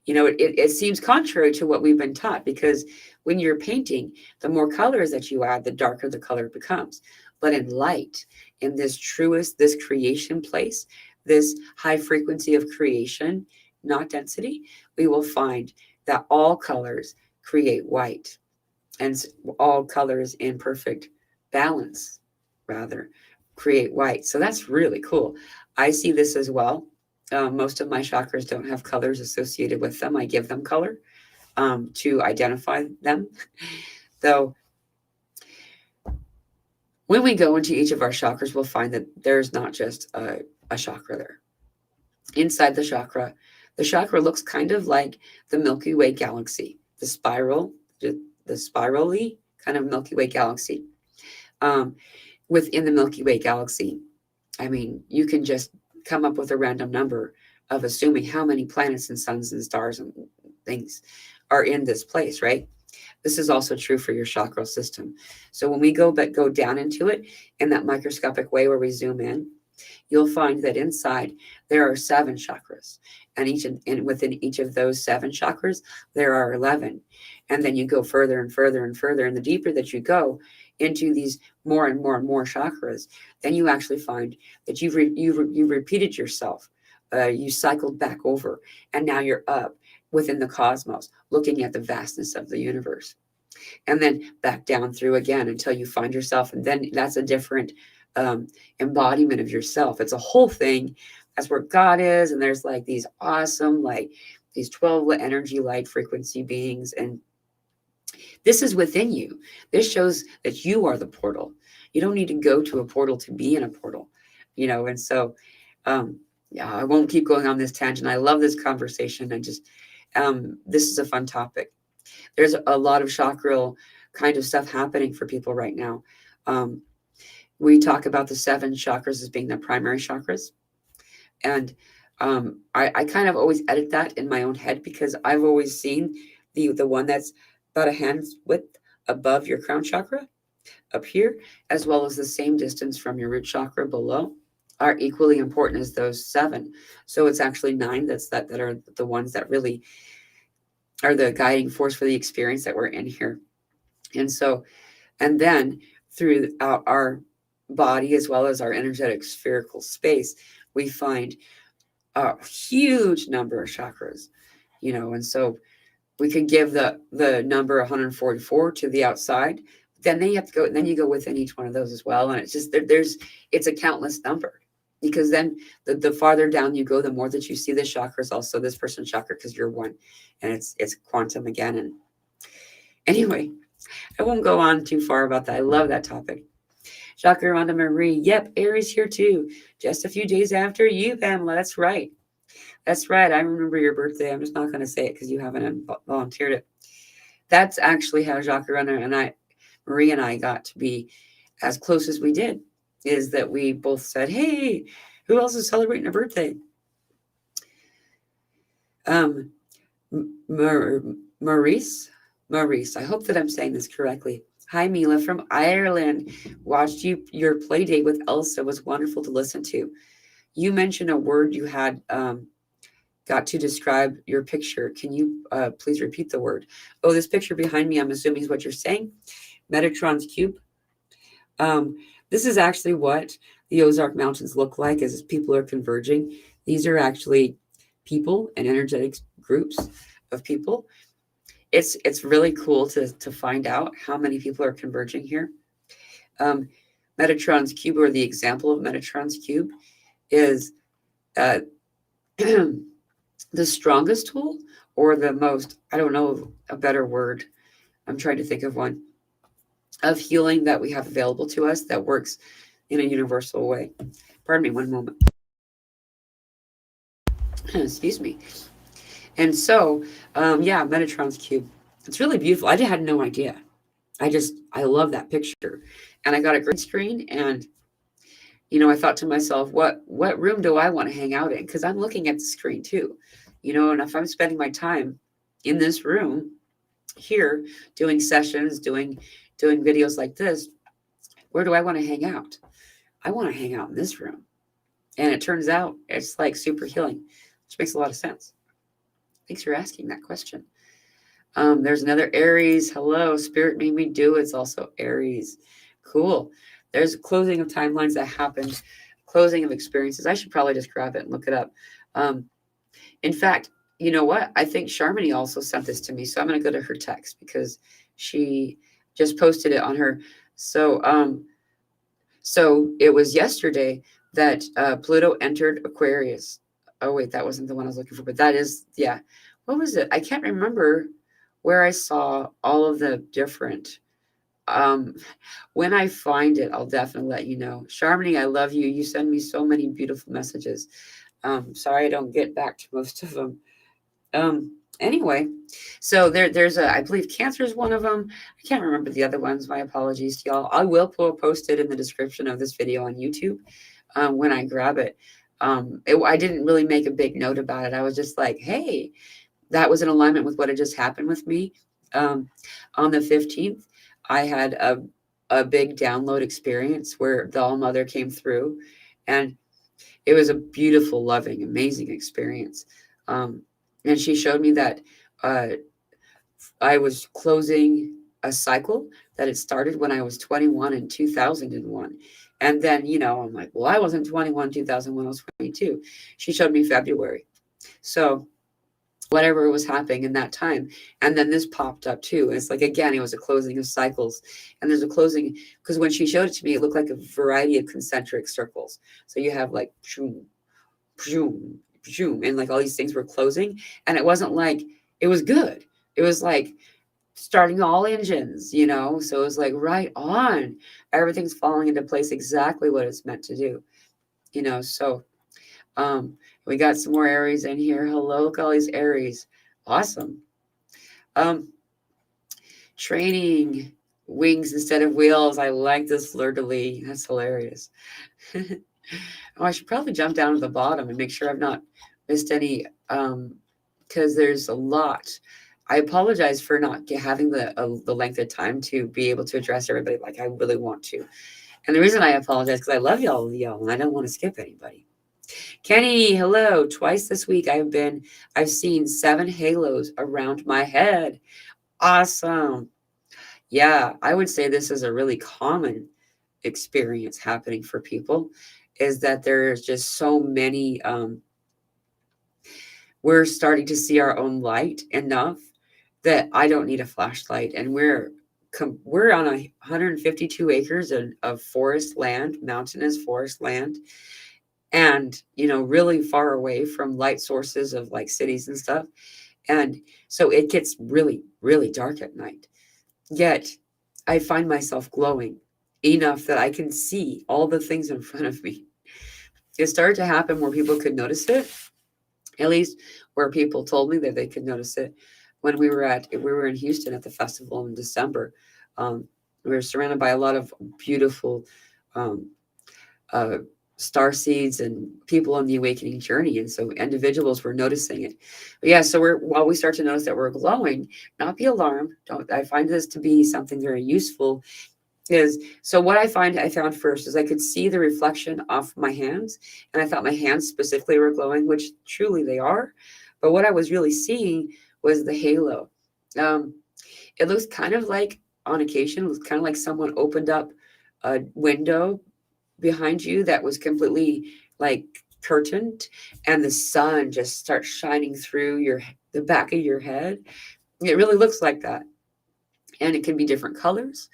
It seems contrary to what we've been taught, because when you're painting, the more colors that you add, the darker the color becomes. But in light, in this creation place, this high frequency of creation, not density, we will find that all colors create white, and all colors in perfect balance, rather, create white. So that's really cool. I see this as well. Most of my chakras don't have colors associated with them. I give them color to identify them. Though when we go into each of our chakras, we'll find that there's not just a a chakra there. Inside the chakra looks kind of like the Milky Way galaxy, the spirally kind of Milky Way galaxy. Within the Milky Way galaxy, I mean, you can just come up with a random number of assuming how many planets and suns and stars and things are in this place, right? This is also true for your chakral system. So when we go down into it in that microscopic way where we zoom in, you'll find that inside there are 7 chakras, and within each of those 7 chakras there are 11. And then you go further and further and further, and the deeper that you go into these more and more and more chakras, then you actually find that you've repeated yourself. You cycled back over, and now you're up within the cosmos, looking at the vastness of the universe, and then back down through again until you find yourself, and then that's a different embodiment of yourself. It's a whole thing. That's where God is, and there's like these awesome, like these 12 energy light frequency beings, and this is within you. This shows that you are the portal. You don't need to go to a portal to be in a portal, and so yeah, I won't keep going on this tangent. I love this conversation. And just this is a fun topic. There's a lot of chakral kind of stuff happening for people right now. We talk about the 7 chakras as being the primary chakras. And I kind of always edit that in my own head, because I've always seen the one that's about a hand's width above your crown chakra up here, as well as the same distance from your root chakra below, are equally important as those 7. So it's actually 9 that are the ones that really are the guiding force for the experience that we're in here. And then through our body, as well as our energetic spherical space, we find a huge number of chakras, and so we could give the number 144 to the outside. Then you have to go, and then you go within each one of those as well. And it's just it's a countless number, because then the farther down you go, the more that you see the chakras, also this person's chakra, because you're one, and it's quantum again. And anyway, I won't go on too far about that. I love that topic. Chakra Rhonda Marie. Yep, Aries here too. Just a few days after you, Pamela. That's right. That's right. I remember your birthday. I'm just not going to say it because you haven't volunteered it. That's actually how Chakra Rhonda and Marie and I got to be as close as we did, is that we both said, hey, who else is celebrating a birthday? Maurice, I hope that I'm saying this correctly. Hi, Mila from Ireland. Watched your play date with Elsa. It was wonderful to listen to. You mentioned a word you had got to describe your picture. Can you please repeat the word? Oh, this picture behind me, I'm assuming is what you're saying. Metatron's cube. This is actually what the Ozark Mountains look like as people are converging. These are actually people and energetic groups of people. It's really cool to find out how many people are converging here. Metatron's cube, or the example of Metatron's cube, is the strongest tool, or the most, I don't know a better word, I'm trying to think of one, of healing that we have available to us that works in a universal way. Pardon me one moment. Excuse me. And so, yeah, Metatron's cube. It's really beautiful. I had no idea. I love that picture. And I got a green screen, and, I thought to myself, what room do I want to hang out in? Because I'm looking at the screen too, and if I'm spending my time in this room here, doing sessions, doing videos like this, where do I want to hang out? I want to hang out in this room. And it turns out it's like super healing, which makes a lot of sense. Thanks for asking that question. There's another Aries. Hello, Spirit made me do it. It's also Aries. Cool. There's a closing of timelines that happened, closing of experiences. I should probably just grab it and look it up. In fact, you know what? I think Charmony also sent this to me. So I'm going to go to her text because she just posted it on her. So it was yesterday that Pluto entered Aquarius. Oh, wait, that wasn't the one I was looking for, but that is, yeah. What was it? I can't remember where I saw all of the different When I find it, I'll definitely let you know. Charmony, I love you. You send me so many beautiful messages. Sorry I don't get back to most of them. Anyway, so there's I believe cancer is one of them. I can't remember the other ones. My apologies to y'all. I will post it in the description of this video on YouTube when I grab it. I didn't really make a big note about it. I was just like, hey, that was in alignment with what had just happened with me. On the 15th, I had a big download experience where the All Mother came through, and it was a beautiful, loving, amazing experience. And she showed me that uh, I was closing a cycle that had started when I was 21 in 2001. And then, I'm like, well, I wasn't 21, 2001, I was 22. She showed me February. So whatever was happening in that time. And then this popped up too. And it's like, again, it was a closing of cycles. And there's a closing, because when she showed it to me, it looked like a variety of concentric circles. So you have like, pshoom, pshoom, pshoom, and like all these things were closing. And it wasn't like, it was good. It was like starting all engines. So it was like right on. Everything's falling into place exactly what it's meant to do. So we got some more Aries in here. Hello, look at all these Aries. Awesome. Training wings instead of wheels. I like this fleur-de-lis. That's hilarious. I should probably jump down to the bottom and make sure I've not missed any, because there's a lot. I apologize for not having the length of time to be able to address everybody like I really want to. And the reason I apologize because I love y'all, and I don't want to skip anybody. Kenny, hello. Twice this week I've seen 7 halos around my head. Awesome. Yeah, I would say this is a really common experience happening for people, is that there's just so many, we're starting to see our own light enough that I don't need a flashlight. And we're on 152 acres of forest land, mountainous forest land, and really far away from light sources of like cities and stuff. And so it gets really, really dark at night. Yet I find myself glowing enough that I can see all the things in front of me. It started to happen where people could notice it, at least where people told me that they could notice it. When we were in Houston at the festival in December, we were surrounded by a lot of beautiful um, uh, star seeds and people on the awakening journey, and so individuals were noticing it. But yeah, so while we start to notice that we're glowing, not be alarmed. Don't I find this to be something very useful. So what I found first is I could see the reflection off my hands, and I thought my hands specifically were glowing, which truly they are. But what I was really seeing was the halo. It looks kind of like, on occasion, it looks kind of like someone opened up a window behind you that was completely like curtained, and the sun just starts shining through the back of your head. It really looks like that, and it can be different colors.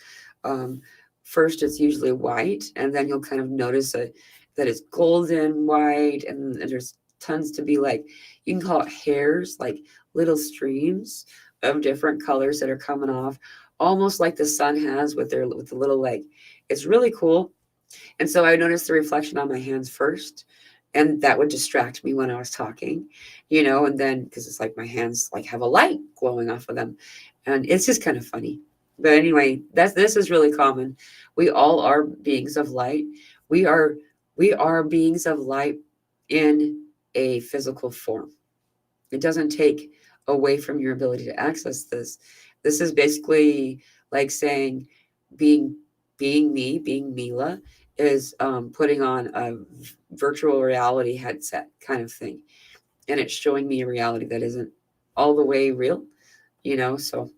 First, it's usually white, and then you'll kind of notice that it's golden white, and there's tons to be like, you can call it hairs, like little streams of different colors that are coming off, almost like the sun has with the little like. It's really cool. And so I noticed the reflection on my hands first, and that would distract me when I was talking, and then because it's like my hands like have a light glowing off of them, and it's just kind of funny. But anyway, this is really common. We all are beings of light. We are beings of light in a physical form. It doesn't take away from your ability to access this. This is basically like saying being me, being Mila, is putting on a virtual reality headset kind of thing. And it's showing me a reality that isn't all the way real. So,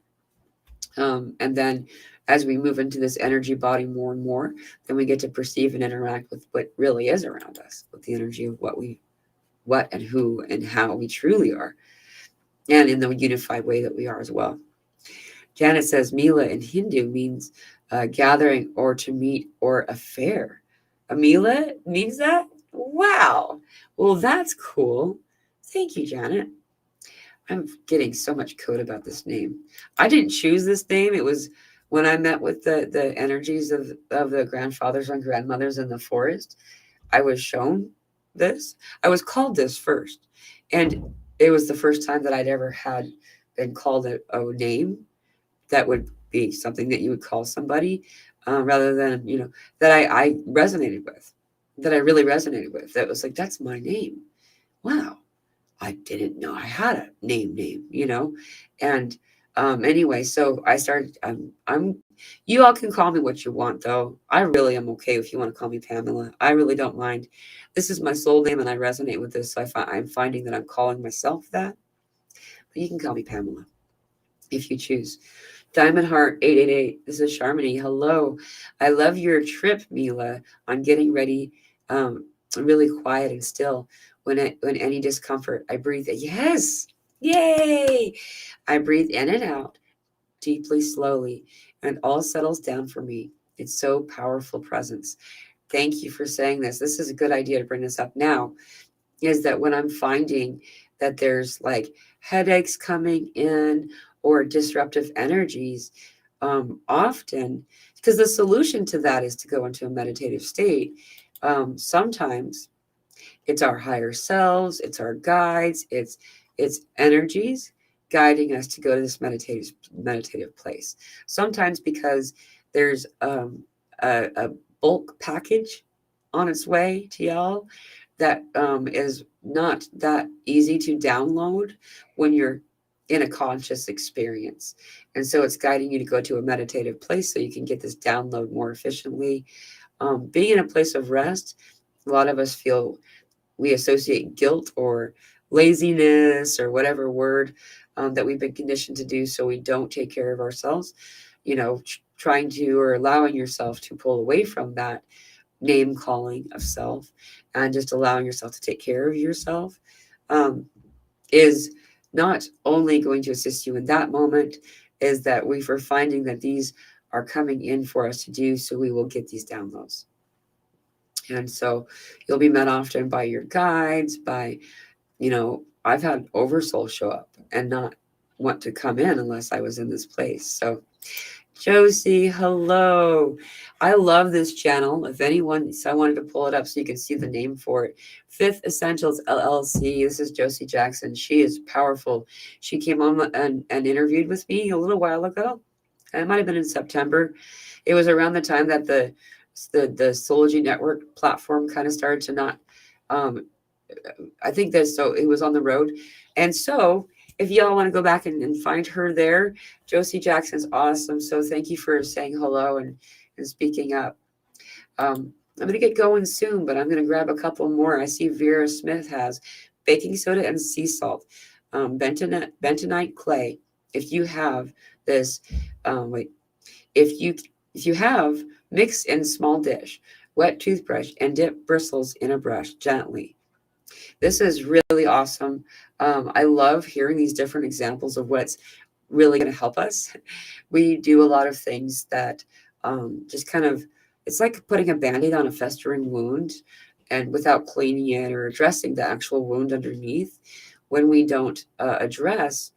and then as we move into this energy body more and more, then we get to perceive and interact with what really is around us, with the energy of what and who and how we truly are, and in the unified way that we are as well. Janet says Mila in Hindu means gathering or to meet or affair. Mila means that? Wow. Well, that's cool. Thank you, Janet. I'm getting so much code about this name. I didn't choose this name. It was when I met with the energies of the grandfathers and grandmothers in the forest, I was shown this. I was called this first. And it was the first time that I'd ever had been called a name that would be something that you would call somebody, rather than, that I resonated with, that I really resonated with. That was like, that's my name. Wow. I didn't know I had a name. And anyway, so I started, you all can call me what you want, though. I really am okay if you want to call me Pamela. I really don't mind. This is my soul name and I resonate with this. So I'm finding that I'm calling myself that. But you can call me Pamela if you choose. Diamond Heart 888. This is Charmony. Hello. I love your trip, Mila, on getting ready, really quiet and still. When any discomfort, I breathe. Yes. Yay. I breathe in and out deeply, slowly, and all settles down for me. It's so powerful presence. Thank you for saying this. This is a good idea to bring this up now, is that when I'm finding that there's like headaches coming in or disruptive energies, often, because the solution to that is to go into a meditative state. Sometimes it's our higher selves, it's our guides, it's energies guiding us to go to this meditative place. Sometimes because there's a bulk package on its way to y'all that is not that easy to download when you're in a conscious experience. And so it's guiding you to go to a meditative place so you can get this download more efficiently. Being in a place of rest, a lot of us feel we associate guilt or laziness or whatever word that we've been conditioned to do, so we don't take care of ourselves, trying to or allowing yourself to pull away from that name calling of self and just allowing yourself to take care of yourself, is not only going to assist you in that moment, is that we're finding that these are coming in for us to do, so we will get these downloads. And so you'll be met often by your guides, by, I've had Oversoul show up and not want to come in unless I was in this place. So Josie, hello. I love this channel. If anyone, so I wanted to pull it up so you can see the name for it. Fifth Essentials LLC. This is Josie Jackson. She is powerful. She came on and interviewed with me a little while ago. It might have been in September. It was around the time that the Soulology Network platform kind of started to not, I think that, so it was on the road. And so if y'all want to go back and find her there, Josie Jackson's awesome. So thank you for saying hello and speaking up. I'm going to get going soon, but I'm going to grab a couple more. I see Vera Smith has baking soda and sea salt, bentonite clay. If you have this, if you have, mix in small dish, wet toothbrush, and dip bristles in a brush gently. This is really awesome. I love hearing these different examples of what's really going to help us. We do a lot of things that just kind of, it's like putting a Band-Aid on a festering wound, and without cleaning it or addressing the actual wound underneath. When we don't address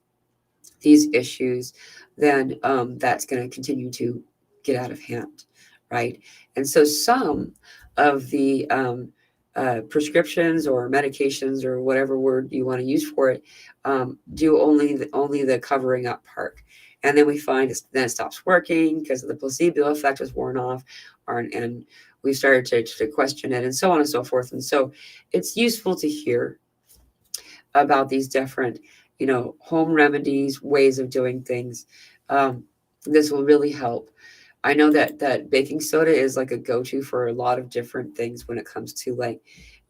these issues, then that's going to continue to get out of hand, right? And so some of the prescriptions or medications or whatever word you want to use for it do only the covering up part, and then we find then it stops working because the placebo effect was worn off, and we started to question it, and so on and so forth. And so it's useful to hear about these different, home remedies, ways of doing things. This will really help. I know that baking soda is like a go-to for a lot of different things when it comes to like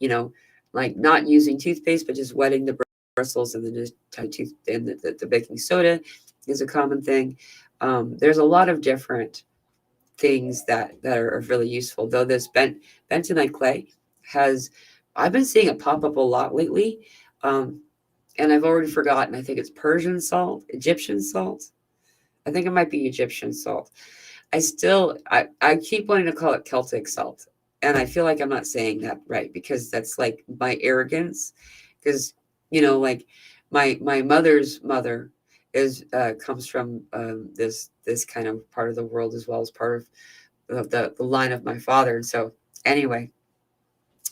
not using toothpaste, but just wetting the bristles and then just tooth and the baking soda is a common thing. There's a lot of different things that are really useful. Though this bentonite clay I've been seeing it pop up a lot lately. And I've already forgotten. I think it's Persian salt, Egyptian salt. I think it might be Egyptian salt. I keep wanting to call it Celtic salt. And I feel like I'm not saying that right, because that's like my arrogance. Because, like my mother's mother comes from this kind of part of the world, as well as part of the line of my father. And so anyway,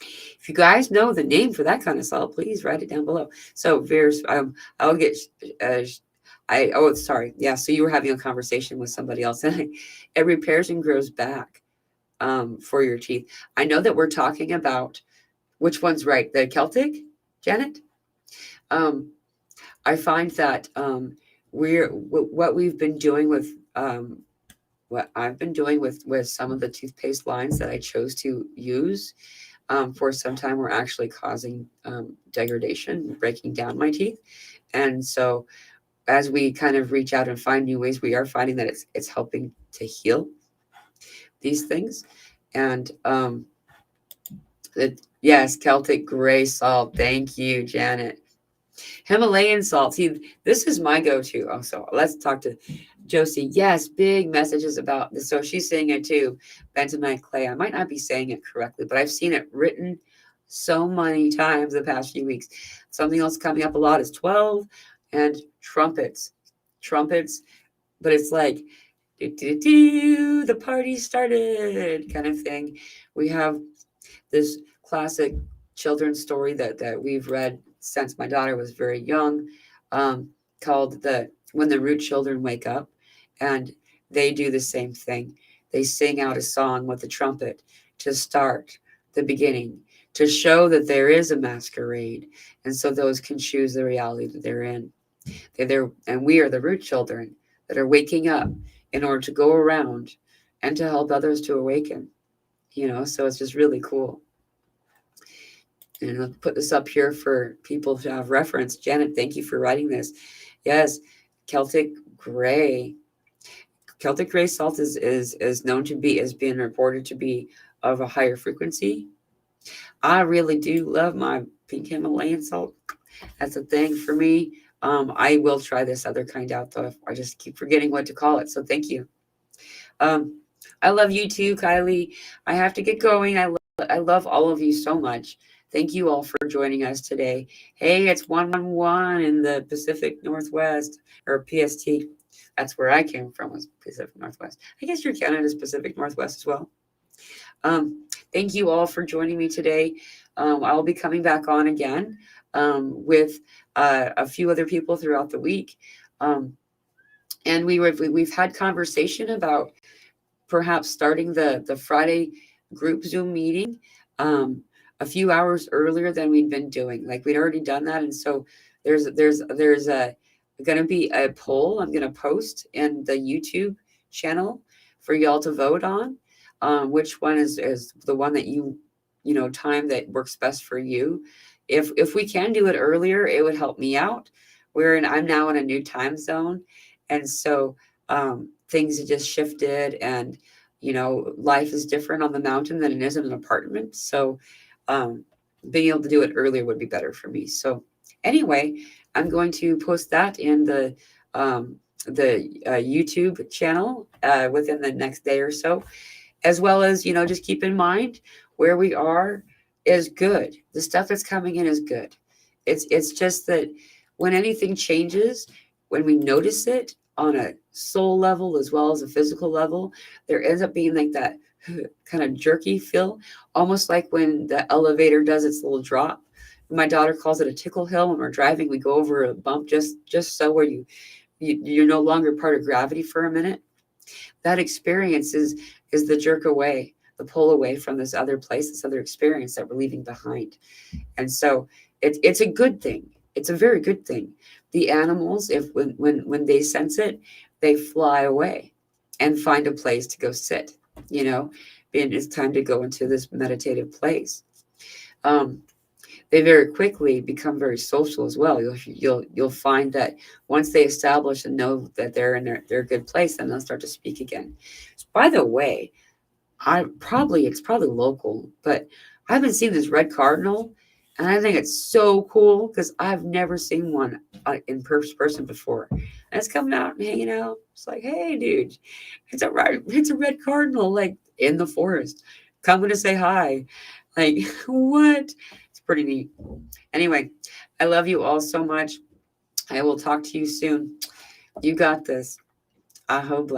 if you guys know the name for that kind of salt, please write it down below. So Veers, I'll get sorry, yeah. So you were having a conversation with somebody else, and it repairs and grows back for your teeth. I know that we're talking about which one's right, the Celtic, Janet. I find that what we've been doing with what I've been doing with some of the toothpaste lines that I chose to use for some time were actually causing degradation, breaking down my teeth. And so as we kind of reach out and find new ways, we are finding that it's helping to heal these things. And yes, Celtic gray salt. Thank you, Janet. Himalayan salt. See, this is my go-to. Oh, so let's talk to Josie. Yes, big messages about this. So she's saying it too. Bentonite clay. I might not be saying it correctly, but I've seen it written so many times the past few weeks. Something else coming up a lot is 12 and trumpets. Trumpets, but it's like the party started kind of thing. We have this classic children's story that we've read since my daughter was very young, called When the Root Children Wake Up. And they do the same thing. They sing out a song with the trumpet to start the beginning, to show that there is a masquerade. And so those can choose the reality that they're in. And we are the root children that are waking up in order to go around and to help others to awaken. So it's just really cool. And I'll put this up here for people to have reference. Janet, thank you for writing this. Yes, Celtic gray. Celtic gray salt is known to be, is being reported to be of a higher frequency. I really do love my pink Himalayan salt. That's a thing for me. I will try this other kind out though. I just keep forgetting what to call it. So thank you. I love you too, Kylie. I have to get going. I love all of you so much. Thank you all for joining us today. Hey, it's 111 in the Pacific Northwest, or PST. That's where I came from, was Pacific Northwest. I guess your Canada's Pacific Northwest as well. Thank you all for joining me today. I'll be coming back on again with a few other people throughout the week. And we've had conversation about perhaps starting the Friday group Zoom meeting a few hours earlier than we'd been doing. Like we'd already done that. And so there's going to be a poll I'm going to post in the YouTube channel for y'all to vote on. Which one is the one that time that works best for you. If we can do it earlier, it would help me out. I'm now in a new time zone. And so things have just shifted, and life is different on the mountain than it is in an apartment. So being able to do it earlier would be better for me. So anyway, I'm going to post that in the YouTube channel within the next day or so, as well as just keep in mind where we are is good. The stuff that's coming in is good. It's just that when anything changes, when we notice it on a soul level as well as a physical level, there ends up being like that kind of jerky feel, almost like when the elevator does its little drop. My daughter calls it a tickle hill. When we're driving, we go over a bump just so where you're no longer part of gravity for a minute. That experience is the jerk away, the pull away from this other place, this other experience that we're leaving behind. And so it's a good thing. It's a very good thing. The animals, when they sense it, they fly away and find a place to go sit, and it's time to go into this meditative place. They very quickly become very social as well. You'll find that once they establish and know that they're in their good place, then they'll start to speak again. So by the way, it's probably local, but I've been seeing this red cardinal, and I think it's so cool because I've never seen one in person before. And it's coming out and hanging out. It's like, hey, dude, it's a red cardinal, like in the forest, coming to say hi. Like, what? It's pretty neat. Anyway, I love you all so much. I will talk to you soon. You got this. Aho bless.